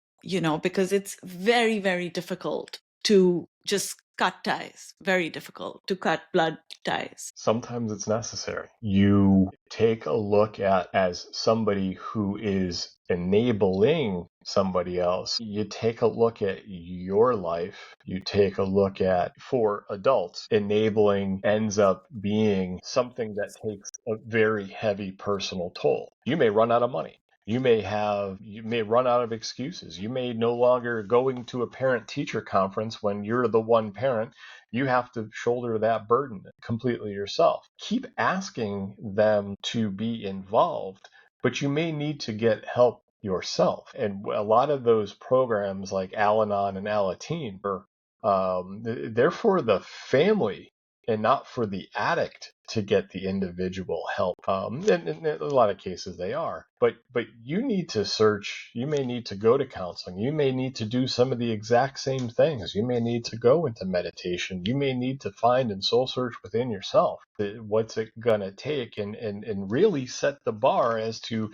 Because it's very, very difficult to just cut ties, very difficult to cut blood ties. Sometimes it's necessary. You take a look at, as somebody who is enabling somebody else, you take a look at your life. You take a look at, for adults, enabling ends up being something that takes a very heavy personal toll. You may run out of money. You may run out of excuses. You may no longer going to a parent-teacher conference when you're the one parent. You have to shoulder that burden completely yourself. Keep asking them to be involved, but you may need to get help yourself. And a lot of those programs like Al-Anon and Alateen they're for the family and not for the addict to get the individual help. And in a lot of cases they are. But you need to search. You may need to go to counseling. You may need to do some of the exact same things. You may need to go into meditation. You may need to find and soul search within yourself. What's it going to take, and really set the bar as to,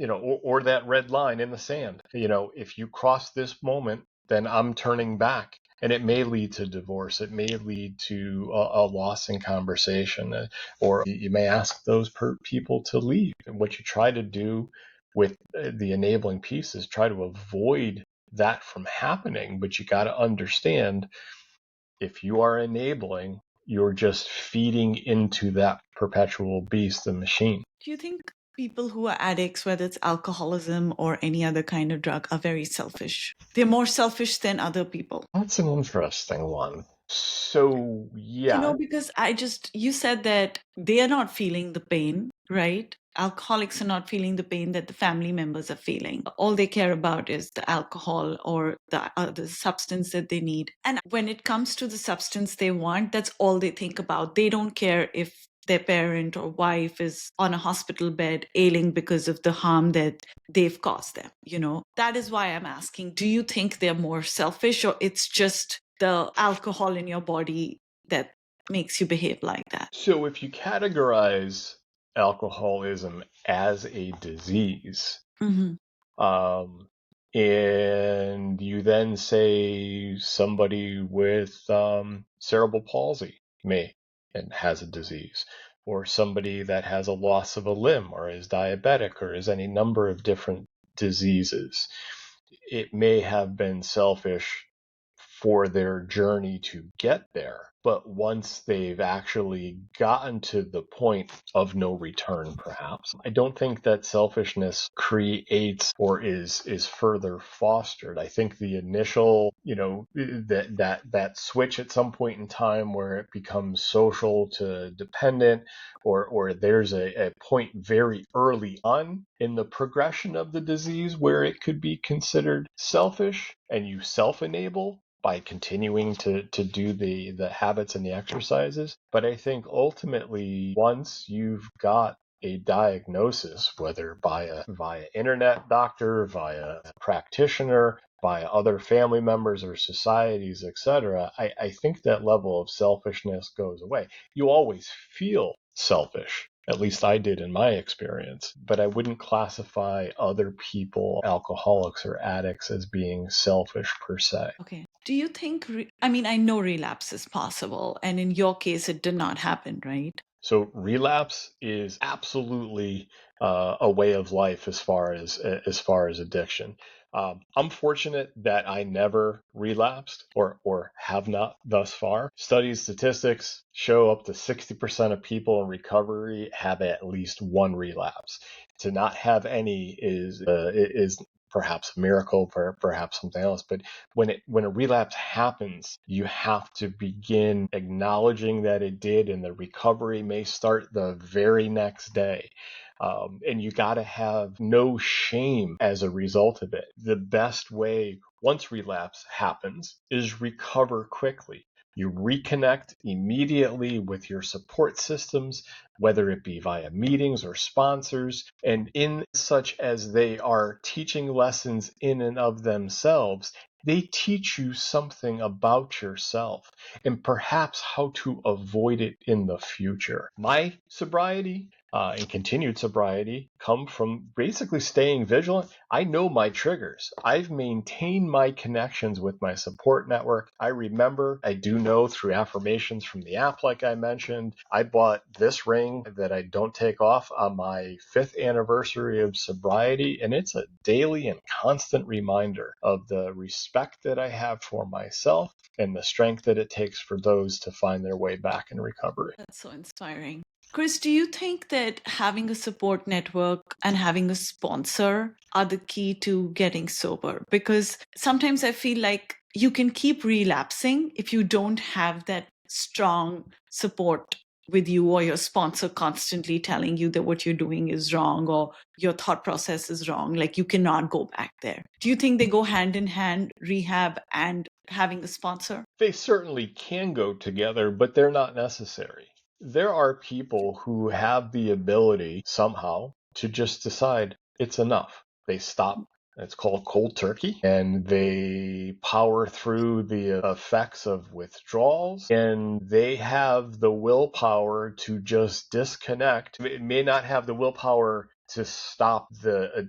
or that red line in the sand. If you cross this moment, then I'm turning back. And it may lead to divorce. It may lead to a loss in conversation, or you may ask those people to leave. And what you try to do with the enabling piece is try to avoid that from happening. But you got to understand, if you are enabling, you're just feeding into that perpetual beast, the machine. Do you think people who are addicts, whether it's alcoholism or any other kind of drug, are very selfish? They're more selfish than other people. That's an interesting one. So, yeah. Because you said that they are not feeling the pain, right? Alcoholics are not feeling the pain that the family members are feeling. All they care about is the alcohol or the substance that they need. And when it comes to the substance they want, that's all they think about. They don't care if their parent or wife is on a hospital bed ailing because of the harm that they've caused them. That is why I'm asking, do you think they're more selfish, or it's just the alcohol in your body that makes you behave like that? So if you categorize alcoholism as a disease, Mm-hmm. and you then say somebody with cerebral palsy and has a disease, or somebody that has a loss of a limb or is diabetic or is any number of different diseases, it may have been selfish for their journey to get there. But once they've actually gotten to the point of no return, perhaps, I don't think that selfishness creates or is further fostered. I think the initial, that switch at some point in time where it becomes social to dependent, or there's a point very early on in the progression of the disease where it could be considered selfish and you self-enable by continuing to do the habits and the exercises. But I think ultimately, once you've got a diagnosis, whether via internet doctor, via practitioner, by other family members or societies, etc., I think that level of selfishness goes away. You always feel selfish. At least I did in my experience, but I wouldn't classify other people, alcoholics or addicts, as being selfish per se. Okay. Do you think, I know relapse is possible, and in your case, it did not happen, right? So relapse is absolutely a way of life as far as addiction. I'm fortunate that I never relapsed or have not thus far. Studies statistics show up to 60% of people in recovery have at least one relapse. To not have any is perhaps a miracle, perhaps something else. But when a relapse happens, you have to begin acknowledging that it did, and the recovery may start the very next day. And you got to have no shame as a result of it. The best way, once relapse happens, is recover quickly. You reconnect immediately with your support systems, whether it be via meetings or sponsors, and in such as they are teaching lessons in and of themselves, they teach you something about yourself and perhaps how to avoid it in the future. My sobriety and continued sobriety come from basically staying vigilant. I know my triggers. I've maintained my connections with my support network. I do know through affirmations from the app, like I mentioned, I bought this ring that I don't take off on my 5th anniversary of sobriety, and it's a daily and constant reminder of the respect that I have for myself and the strength that it takes for those to find their way back in recovery. That's so inspiring. Chris, do you think that having a support network and having a sponsor are the key to getting sober? Because sometimes I feel like you can keep relapsing if you don't have that strong support with you, or your sponsor constantly telling you that what you're doing is wrong or your thought process is wrong. Like, you cannot go back there. Do you think they go hand in hand, rehab and having a sponsor? They certainly can go together, but they're not necessary. There are people who have the ability somehow to just decide it's enough. They stop. It's called cold turkey, and they power through the effects of withdrawals, and they have the willpower to just disconnect. It may not have the willpower to stop to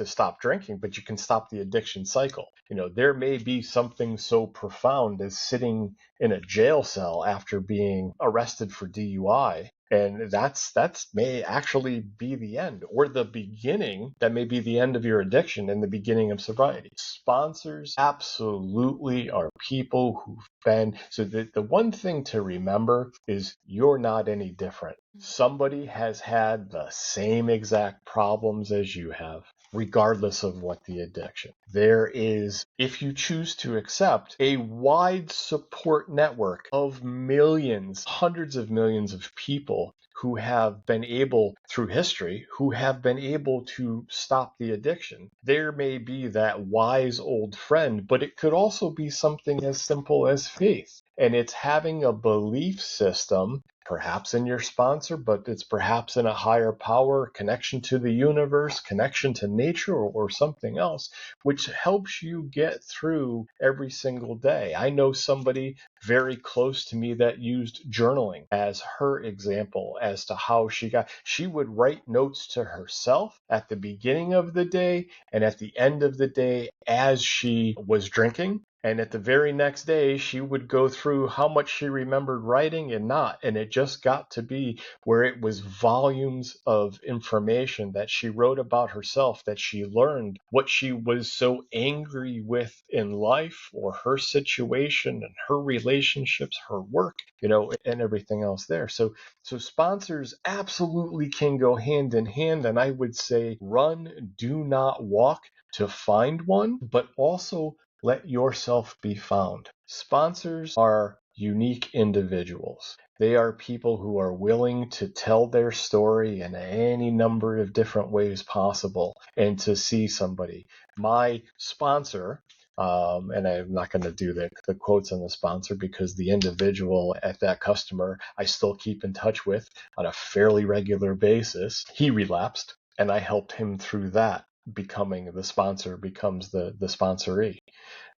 stop drinking, but you can stop the addiction cycle. There may be something so profound as sitting in a jail cell after being arrested for DUI, and that's may actually be the end, or the beginning. That may be the end of your addiction and the beginning of sobriety. Sponsors absolutely are people who've been. So the one thing to remember is you're not any different. Somebody has had the same exact problems as you have, regardless of what the addiction. There is, if you choose to accept, a wide support network of millions, hundreds of millions of people who have been able, through history, who have been able to stop the addiction. There may be that wise old friend, but it could also be something as simple as faith. And it's having a belief system perhaps in your sponsor, but it's perhaps in a higher power, connection to the universe, connection to nature, or something else, which helps you get through every single day. I know somebody very close to me that used journaling as her example as to how she would write notes to herself at the beginning of the day and at the end of the day as she was drinking. And at the very next day, she would go through how much she remembered writing and not. And it just got to be where it was volumes of information that she wrote about herself, that she learned what she was so angry with in life or her situation and her relationships, her work, and everything else there. So sponsors absolutely can go hand in hand. And I would say run, do not walk to find one, but also let yourself be found. Sponsors are unique individuals. They are people who are willing to tell their story in any number of different ways possible and to see somebody. My sponsor, and I'm not going to do the quotes on the sponsor because the individual at that customer I still keep in touch with on a fairly regular basis. He relapsed and I helped him through that. Becoming the sponsor becomes the sponsoree.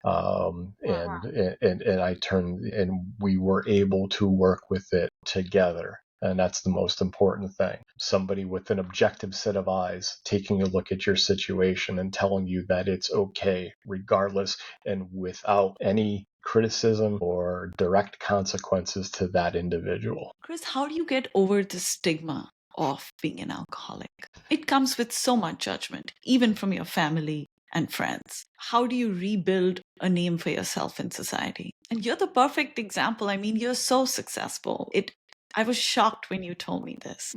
And I turned, and we were able to work with it together. And that's the most important thing. Somebody with an objective set of eyes taking a look at your situation and telling you that it's okay, regardless and without any criticism or direct consequences to that individual. Chris, how do you get over the stigma of being an alcoholic? It comes with so much judgment, even from your family and friends. How do you rebuild a name for yourself in society? And you're the perfect example. I mean, you're so successful. I was shocked when you told me this.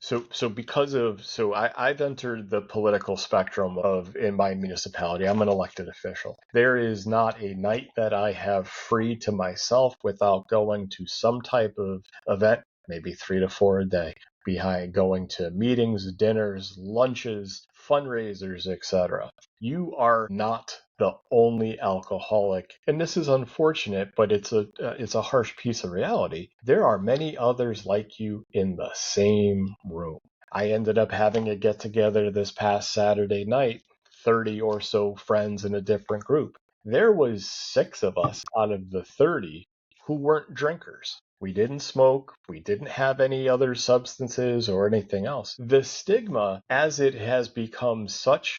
So I've entered the political spectrum in my municipality. I'm an elected official. There is not a night that I have free to myself without going to some type of event, maybe 3 to 4 a day, behind going to meetings, dinners, lunches, fundraisers, etc. You are not the only alcoholic, and this is unfortunate, but it's a harsh piece of reality. There are many others like you in the same room. I ended up having a get together this past Saturday night, 30 or so friends in a different group. There was 6 of us out of the 30 who weren't drinkers. We didn't smoke. We didn't have any other substances or anything else. The stigma, as it has become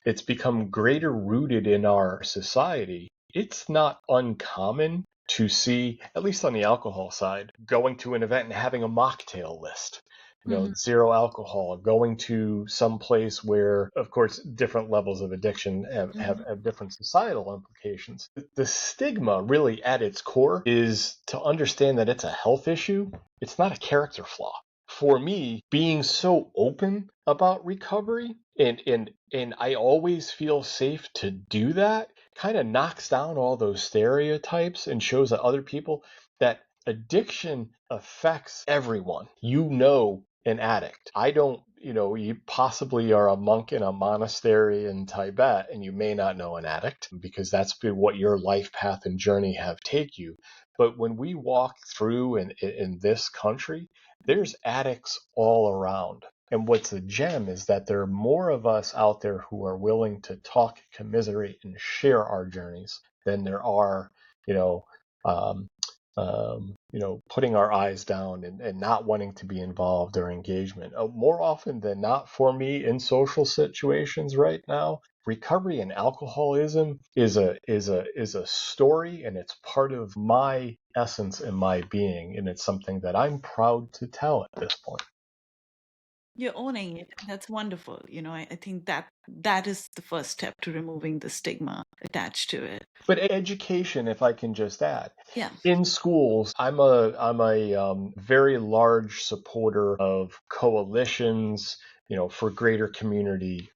it's become greater rooted in our society. It's not uncommon to see, at least on the alcohol side, going to an event and having a mocktail list. Zero alcohol, going to some place where, of course, different levels of addiction have different societal implications. The stigma really at its core is to understand that it's a health issue. It's not a character flaw. For me, being so open about recovery and I always feel safe to do that kind of knocks down all those stereotypes and shows that other people that addiction affects everyone. An addict. I don't, you possibly are a monk in a monastery in Tibet and you may not know an addict because that's what your life path and journey have take you. But when we walk through in this country, there's addicts all around. And what's the gem is that there are more of us out there who are willing to talk, commiserate, and share our journeys than there are, um, putting our eyes down and not wanting to be involved or engagement. More often than not, for me in social situations right now, recovery and alcoholism is a story, and it's part of my essence and my being, and it's something that I'm proud to tell at this point. You're owning it. That's wonderful. I think that is the first step to removing the stigma attached to it. But education, if I can just add, Yeah. in schools, I'm a very large supporter of coalitions, for greater community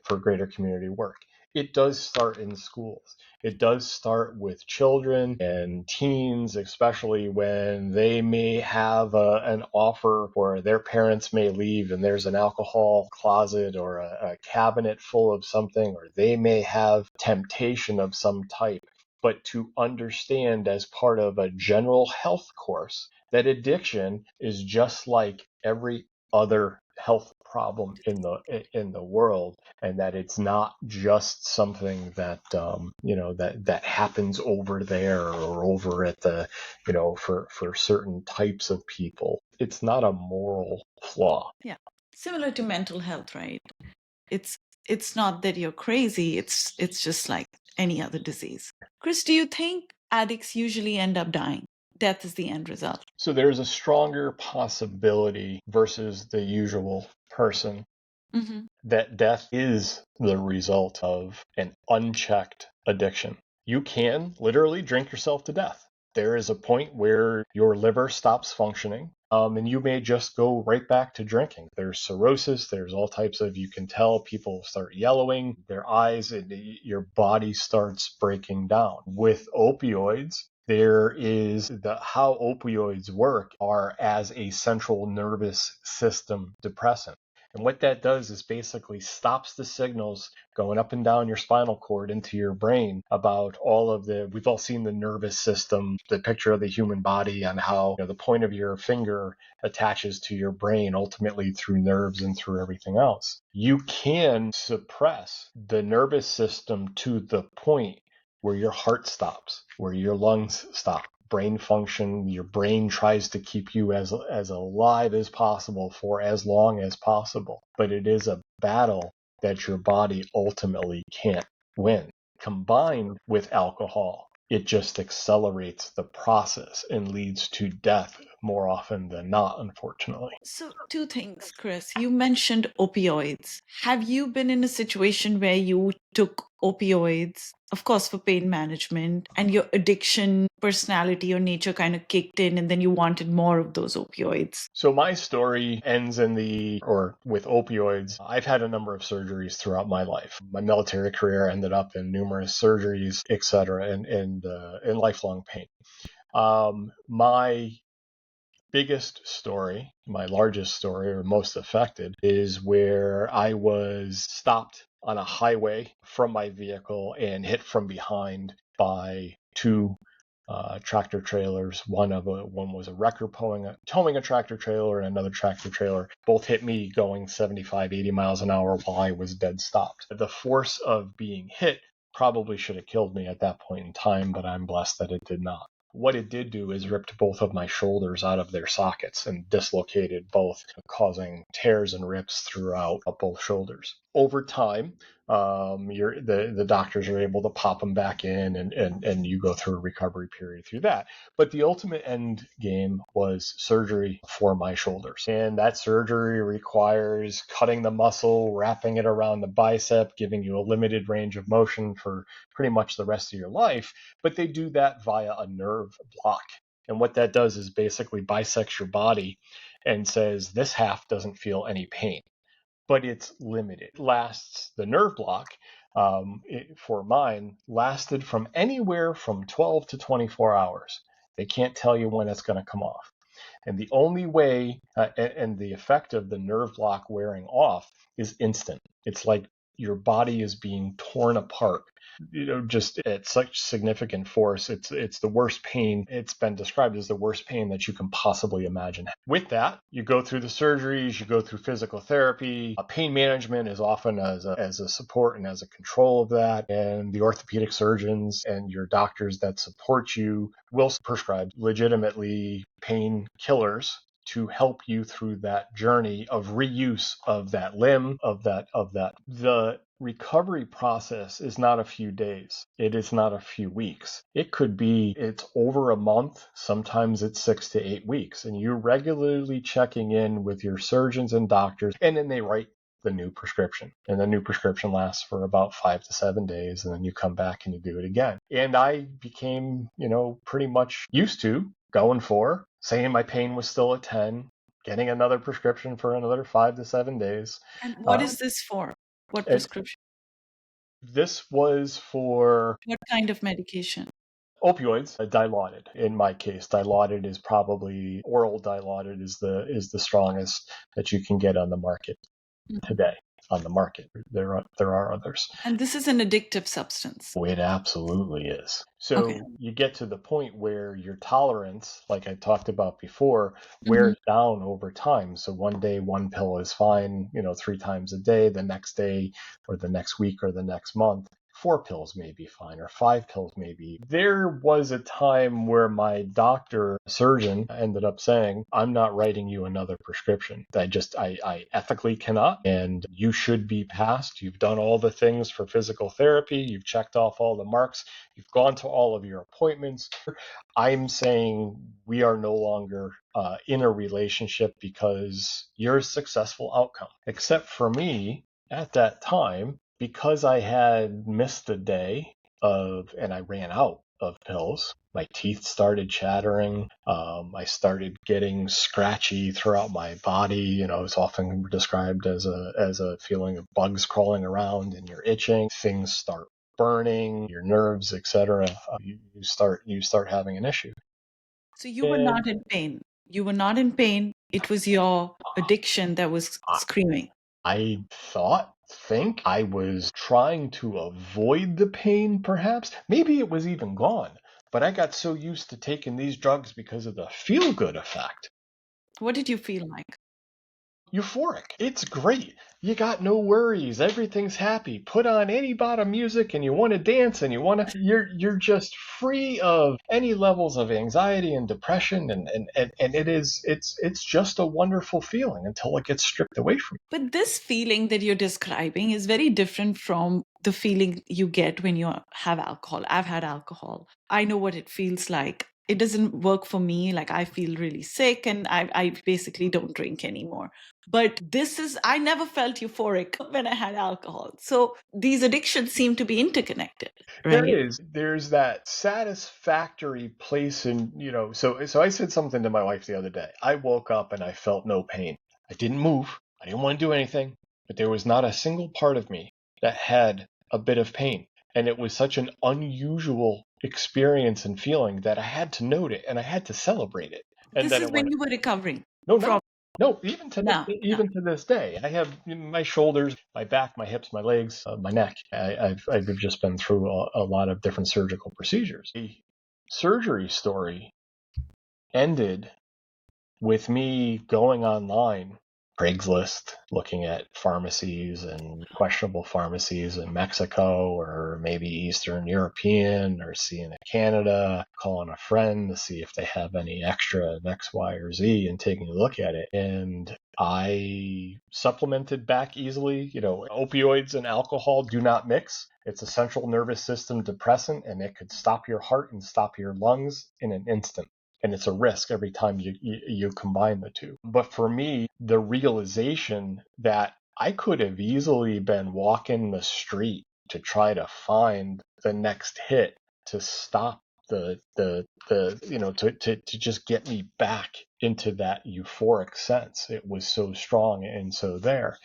work. It does start in schools. It does start with children and teens, especially when they may have an offer or their parents may leave and there's an alcohol closet or a cabinet full of something, or they may have temptation of some type. but to understand as part of a general health course that addiction is just like every other health problem in the world, and that it's not just something that that happens over there or over at the for certain types of people. It's not a moral flaw. Yeah. Similar to mental health, right? It's it's not that you're crazy, it's just like any other disease. Chris, do you think addicts usually end up dying? Death is the end result. So there's a stronger possibility versus the usual person Mm-hmm. that death is the result of an unchecked addiction. You can literally drink yourself to death. There is a point where your liver stops functioning, and you may just go right back to drinking. There's cirrhosis. There's all types of, you can tell people start yellowing, their eyes, and your body starts breaking down. With opioids, there is how opioids work are as a central nervous system depressant. And what that does is basically stops the signals going up and down your spinal cord into your brain about all of we've all seen the nervous system, the picture of the human body on how the point of your finger attaches to your brain ultimately through nerves and through everything else. You can suppress the nervous system to the point where your heart stops, where your lungs stop. Brain function, your brain tries to keep you as alive as possible for as long as possible. But it is a battle that your body ultimately can't win. Combined with alcohol, it just accelerates the process and leads to death more often than not, unfortunately. So, two things, Chris. You mentioned opioids. Have you been in a situation where you took opioids, of course, for pain management, and your addiction, personality, or nature kind of kicked in, and then you wanted more of those opioids? So my story ends with opioids. I've had a number of surgeries throughout my life. My military career ended up in numerous surgeries, etc., and in lifelong pain. My biggest story, my largest story, or most affected, is where I was stopped on a highway from my vehicle and hit from behind by two tractor trailers. One was a wrecker towing a tractor trailer, and another tractor trailer. Both hit me going 75, 80 miles an hour while I was dead stopped. The force of being hit probably should have killed me at that point in time, but I'm blessed that it did not. What it did do is ripped both of my shoulders out of their sockets and dislocated both, causing tears and rips throughout both shoulders. Over time, the doctors are able to pop them back in, and you go through a recovery period through that. But the ultimate end game was surgery for my shoulders. And that surgery requires cutting the muscle, wrapping it around the bicep, giving you a limited range of motion for pretty much the rest of your life. But they do that via a nerve block. And what that does is basically bisects your body and says this half doesn't feel any pain, but it's limited. The nerve block for mine lasted from anywhere from 12 to 24 hours. They can't tell you when it's going to come off. And the only way, and the effect of the nerve block wearing off is instant. It's like your body is being torn apart, just at such significant force. It's the worst pain. It's been described as the worst pain that you can possibly imagine. With that, you go through the surgeries, you go through physical therapy. Pain management is often as a support and as a control of that. And the orthopedic surgeons and your doctors that support you will prescribe legitimately pain killers to help you through that journey of reuse of that limb, of that. The recovery process is not a few days. It is not a few weeks. It's over a month. Sometimes it's 6 to 8 weeks. And you're regularly checking in with your surgeons and doctors, and then they write the new prescription. And the new prescription lasts for about 5 to 7 days, and then you come back and you do it again. And I became, pretty much used to going for, saying my pain was still a 10, getting another prescription for another 5 to 7 days. And what is this for? What And prescription? this was for What kind of medication? opioids, Dilaudid. In my case, Dilaudid is probably oral Dilaudid is the strongest that you can get on the market Mhm. today. on the market. There are others. And this is an addictive substance. Oh, it absolutely is. So you get to the point where your tolerance, like I talked about before, wears down over time. So one day, one pill is fine, 3 times a day. The next day or the next week or the next month, 4 pills may be fine, or 5 pills may be. There was a time where my doctor, surgeon, ended up saying, I'm not writing you another prescription. I ethically cannot, and you should be passed. You've done all the things for physical therapy. You've checked off all the marks. You've gone to all of your appointments. I'm saying we are no longer in a relationship because you're a successful outcome. Except for me, at that time, because I had missed a day and I ran out of pills, my teeth started chattering. I started getting scratchy throughout my body. It's often described as a feeling of bugs crawling around and you're itching. Things start burning, your nerves, etc. You start having an issue. So you were not in pain. You were not in pain. It was your addiction that was screaming. I think I was trying to avoid the pain, perhaps. Maybe it was even gone. But I got so used to taking these drugs because of the feel-good effect. What did you feel like? Euphoric. It's great. You got no worries. Everything's happy. Put on any bottom music and you want to dance and you're just free of any levels of anxiety and depression and it's just a wonderful feeling until it gets stripped away from you. But this feeling that you're describing is very different from the feeling you get when you have alcohol. I've had alcohol. I know what it feels like. It doesn't work for me. Like I feel really sick and I basically don't drink anymore. But I never felt euphoric when I had alcohol. So these addictions seem to be interconnected, right? There's that satisfactory place in, so I said something to my wife the other day. I woke up and I felt no pain. I didn't move. I didn't want to do anything, but there was not a single part of me that had a bit of pain. And it was such an unusual experience and feeling that I had to note it and I had to celebrate it. And This then is when you were recovering from. no, even to No. to this day, I have my shoulders, my back, my hips, my legs, my neck. I've just been through a lot of different surgical procedures. The surgery story ended with me going online, Craigslist, looking at pharmacies and questionable pharmacies in Mexico or maybe Eastern European, or seeing a Canada, calling a friend to see if they have any extra of X, Y, or Z and taking a look at it. And I supplemented back easily. Opioids and alcohol do not mix. It's a central nervous system depressant, and it could stop your heart and stop your lungs in an instant. And it's a risk every time you combine the two. But for me, the realization that I could have easily been walking the street to try to find the next hit to stop to just get me back into that euphoric sense. It was so strong and so there.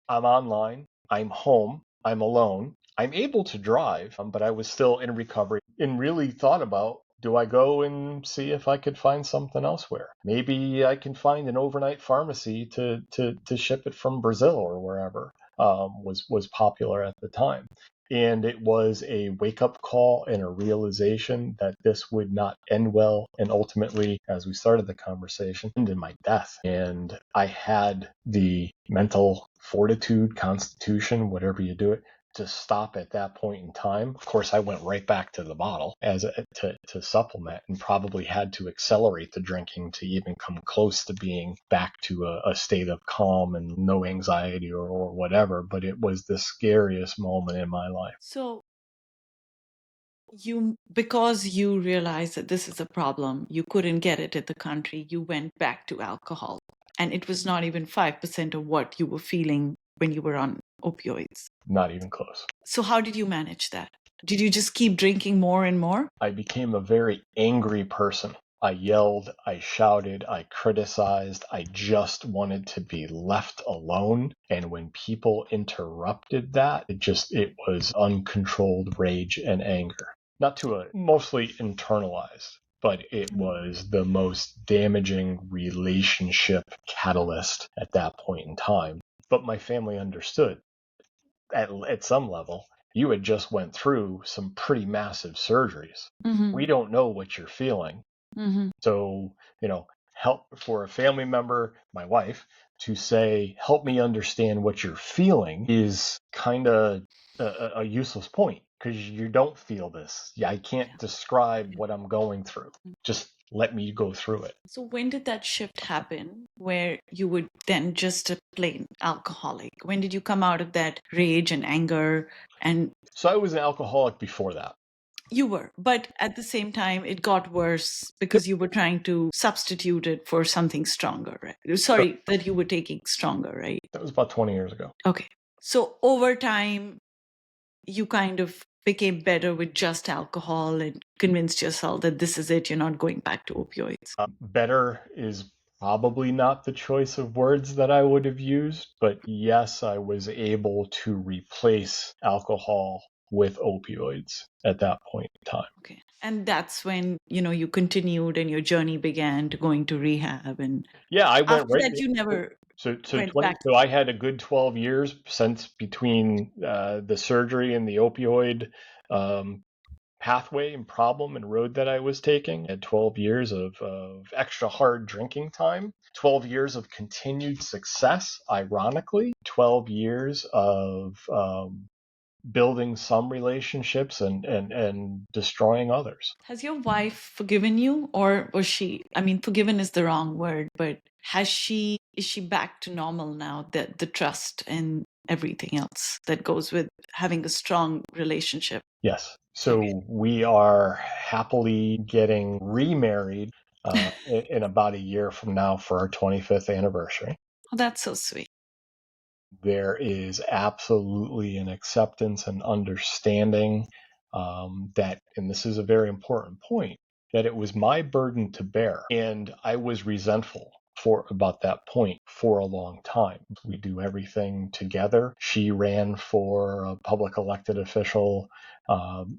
I'm online, I'm home, I'm alone, I'm able to drive, but I was still in recovery and really thought about, do I go and see if I could find something elsewhere? Maybe I can find an overnight pharmacy to ship it from Brazil or wherever was popular at the time. And it was a wake-up call and a realization that this would not end well. And ultimately, as we started the conversation, ended in my death. And I had the mental fortitude, constitution, whatever you do it, to stop at that point in time. Of course, I went right back to the bottle to supplement, and probably had to accelerate the drinking to even come close to being back to a state of calm and no anxiety or whatever. But it was the scariest moment in my life. So because you realized that this is a problem, you couldn't get it in the country, you went back to alcohol. And it was not even 5% of what you were feeling when you were on opioids. Not even close. So how did you manage that? Did you just keep drinking more and more? I became a very angry person. I yelled, I shouted, I criticized. I just wanted to be left alone. And when people interrupted that, it was uncontrolled rage and anger. Not to a mostly internalized, but it was the most damaging relationship catalyst at that point in time. but my family understood at some level. You had just went through some pretty massive surgeries. Mm-hmm. We don't know what you're feeling. Mm-hmm. So, help for a family member, my wife, to say, help me understand what you're feeling is kind of a useless point because you don't feel this. Yeah, I can't describe what I'm going through. Just let me go through it. So when did that shift happen where you would then just a plain alcoholic? When did you come out of that rage and anger? And So I was an alcoholic before that. you were, but at the same time, it got worse because you were trying to substitute it for something stronger, right? So Sorry, that you were taking stronger, right? that was about 20 years ago. Okay. So over time, you kind of became better with just alcohol and convinced yourself that this is it, you're not going back to opioids. Better is probably not the choice of words that I would have used, but yes, I was able to replace alcohol with opioids at that point in time. Okay. And that's when, you continued and your journey began to going to rehab. And Yeah, I went after right. that, you never So went 20. back. So I had a good 12 years since between the surgery and the opioid um, pathway and problem and road that I was taking. I had 12 years of extra hard drinking time, 12 years of continued success, ironically, 12 years of building some relationships and destroying others. Has your wife forgiven you, or was she, I mean, forgiven is the wrong word, but is she back to normal now? The trust and everything else that goes with having a strong relationship. Yes. Okay. So we are happily getting remarried in about a year from now for our 25th anniversary. Oh, that's so sweet. There is absolutely an acceptance and understanding that, and this is a very important point, that it was my burden to bear. And I was resentful for about that point for a long time. We do everything together. She ran for a public elected official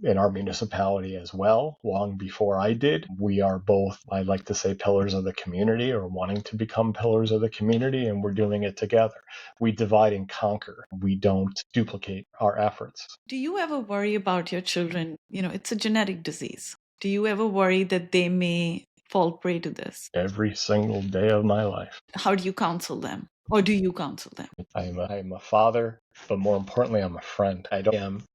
in our municipality as well, long before I did. We are both, I like to say, pillars of the community or wanting to become pillars of the community, and we're doing it together. We divide and conquer. We don't duplicate our efforts. Do you ever worry about your children? It's a genetic disease. Do you ever worry that they may fall prey to this? Every single day of my life. How do you counsel them? Or do you counsel them? I'm a father, but more importantly, I'm a friend.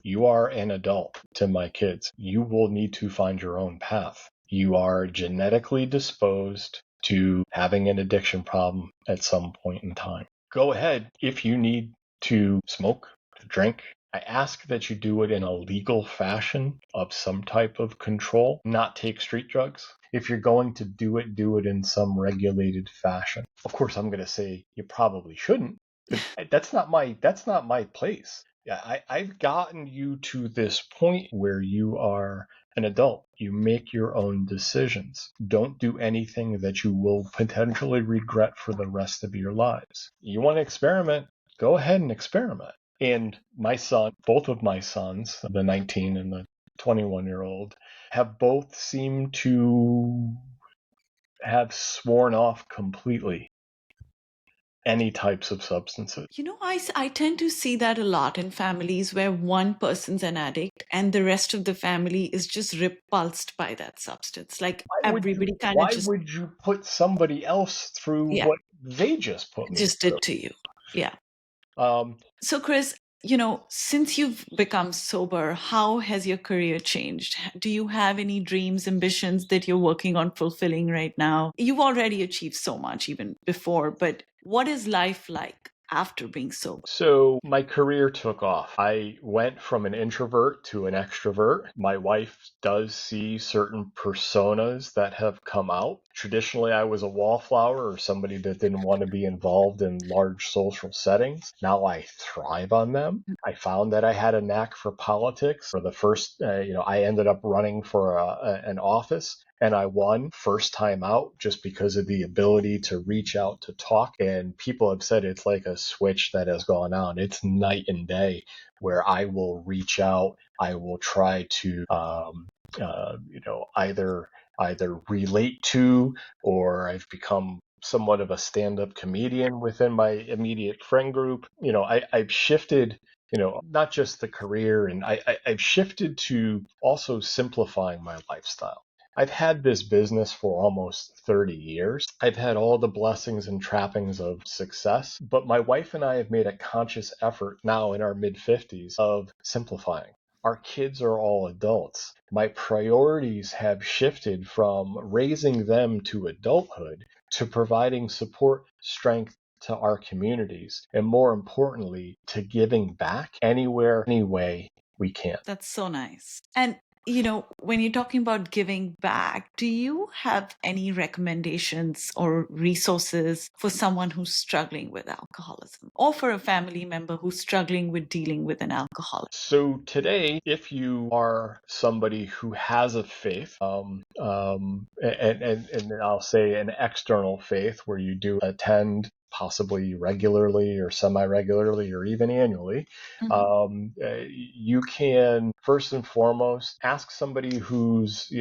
You are an adult to my kids. You will need to find your own path. You are genetically disposed to having an addiction problem at some point in time. Go ahead if you need to smoke, to drink. I ask that you do it in a legal fashion of some type of control, not take street drugs. If you're going to do it in some regulated fashion. Of course, I'm going to say you probably shouldn't, but that's not my place. Yeah, I've gotten you to this point where you are an adult. You make your own decisions. Don't do anything that you will potentially regret for the rest of your lives. You want to experiment? Go ahead and experiment. And my son, both of my sons, the 19 and the 21-year-old, have both seemed to have sworn off completely any types of substances. I tend to see that a lot in families where one person's an addict and the rest of the family is just repulsed by that substance. Like everybody kind of Why would you put somebody else through yeah, what they just put me just did to you. Yeah. through? So, Chris, since you've become sober, how has your career changed? Do you have any dreams, ambitions that you're working on fulfilling right now? You've already achieved so much even before, but what is life like after being sober? So my career took off. I went from an introvert to an extrovert. My wife does see certain personas that have come out. Traditionally, I was a wallflower or somebody that didn't want to be involved in large social settings. Now I thrive on them. I found that I had a knack for politics. For the first, I ended up running for an office and I won first time out just because of the ability to reach out to talk. And people have said it's like a switch that has gone on. It's night and day where I will reach out. I will try to, either relate to, or I've become somewhat of a stand-up comedian within my immediate friend group. I've shifted, not just the career, and I've shifted to also simplifying my lifestyle. I've had this business for almost 30 years. I've had all the blessings and trappings of success, but my wife and I have made a conscious effort now in our mid 50s of simplifying. Our kids are all adults. My priorities have shifted from raising them to adulthood to providing support, strength to our communities, and more importantly, to giving back anywhere, any way we can. That's so nice. And when you're talking about giving back, do you have any recommendations or resources for someone who's struggling with alcoholism or for a family member who's struggling with dealing with an alcoholic? So today, if you are somebody who has a faith, and I'll say an external faith where you do attend possibly regularly or semi-regularly or even annually, you can first and foremost ask somebody who's,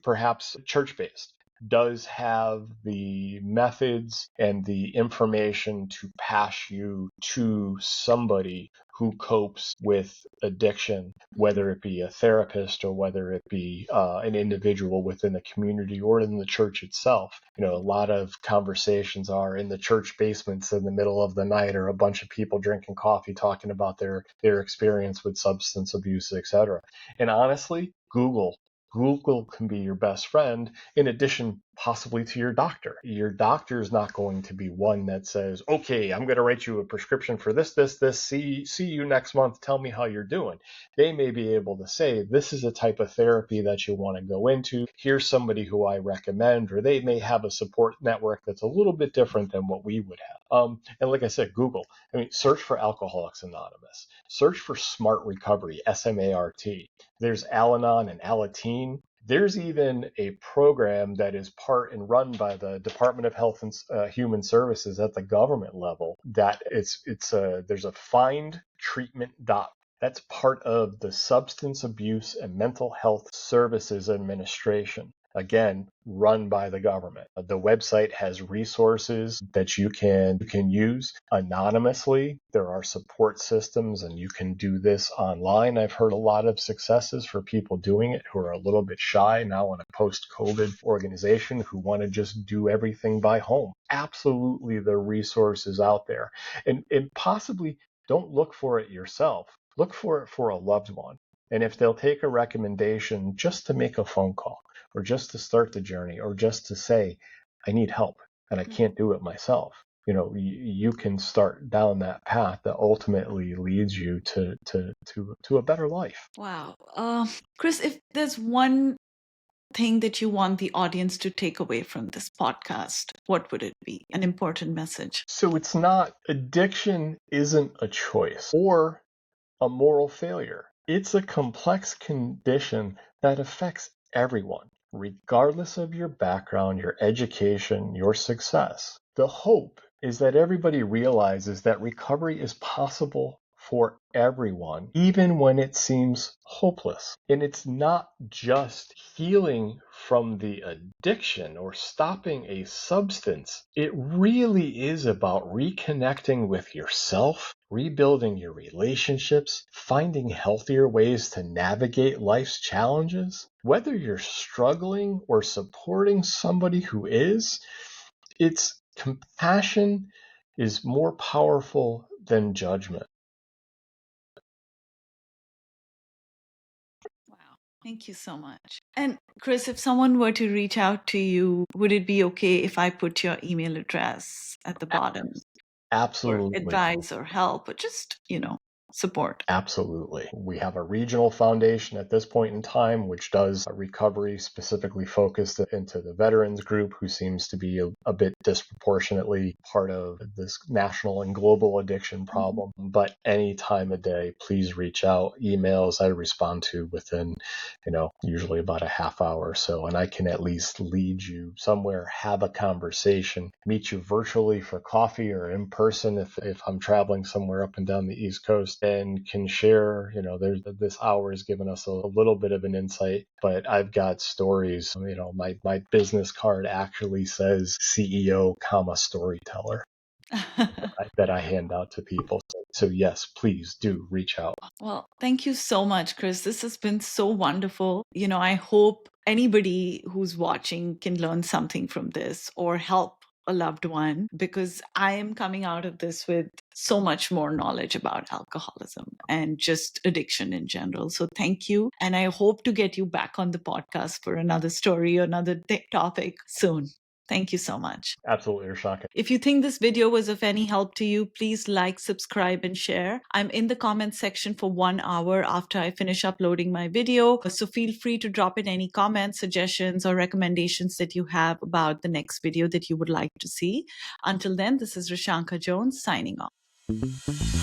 perhaps church-based, does have the methods and the information to pass you to somebody who copes with addiction, whether it be a therapist or whether it be an individual within the community or in the church itself. A lot of conversations are in the church basements in the middle of the night, or a bunch of people drinking coffee talking about their experience with substance abuse, etc. And honestly, Google can be your best friend, in addition possibly to your doctor. Your doctor is not going to be one that says, okay, I'm going to write you a prescription for this, see you next month, tell me how you're doing. They may be able to say, this is a type of therapy that you want to go into. Here's somebody who I recommend, or they may have a support network that's a little bit different than what we would have. And like I said, Google, search for Alcoholics Anonymous, search for Smart Recovery, SMART. There's Al-Anon and Alateen. There's even a program that is part and run by the Department of Health and Human Services at the government level. That there's a find treatment dot. That's part of the Substance Abuse and Mental Health Services Administration. Again, run by the government. The website has resources that you can use anonymously. There are support systems, and you can do this online. I've heard a lot of successes for people doing it who are a little bit shy now in a post-COVID organization who want to just do everything by home. Absolutely, the resources out there. And possibly don't look for it yourself. Look for it for a loved one. And if they'll take a recommendation just to make a phone call, or just to start the journey, or just to say, I need help and I can't do it myself, you can start down that path that ultimately leads you to a better life. Wow. Chris, if there's one thing that you want the audience to take away from this podcast, what would it be? An important message. So it's not, addiction isn't a choice or a moral failure. It's a complex condition that affects everyone, regardless of your background, your education, your success. The hope is that everybody realizes that recovery is possible for everyone, even when it seems hopeless. And it's not just healing from the addiction or stopping a substance. It really is about reconnecting with yourself, rebuilding your relationships, finding healthier ways to navigate life's challenges. Whether you're struggling or supporting somebody who is, it's compassion is more powerful than judgment. Wow. Thank you so much. And Chris, if someone were to reach out to you, would it be okay if I put your email address at the bottom for Absolutely. advice or help or just, support? Absolutely. We have a regional foundation at this point in time, which does recovery specifically focused into the veterans group, who seems to be a bit disproportionately part of this national and global addiction problem. But any time of day, please reach out. Emails I respond to within, usually about a half hour or so. And I can at least lead you somewhere, have a conversation, meet you virtually for coffee or in person if I'm traveling somewhere up and down the East Coast. and can share. There's this hour has given us a little bit of an insight, but I've got stories. My business card actually says CEO, comma, storyteller that I hand out to people. So yes, please do reach out. Well, thank you so much, Chris. This has been so wonderful. I hope anybody who's watching can learn something from this or help a loved one, because I am coming out of this with so much more knowledge about alcoholism and just addiction in general. So thank you. And I hope to get you back on the podcast for another story or another topic soon. Thank you so much. Absolutely, Rishanka. If you think this video was of any help to you, please like, subscribe, and share. I'm in the comments section for 1 hour after I finish uploading my video. So feel free to drop in any comments, suggestions, or recommendations that you have about the next video that you would like to see. Until then, this is Rishanka Jones signing off.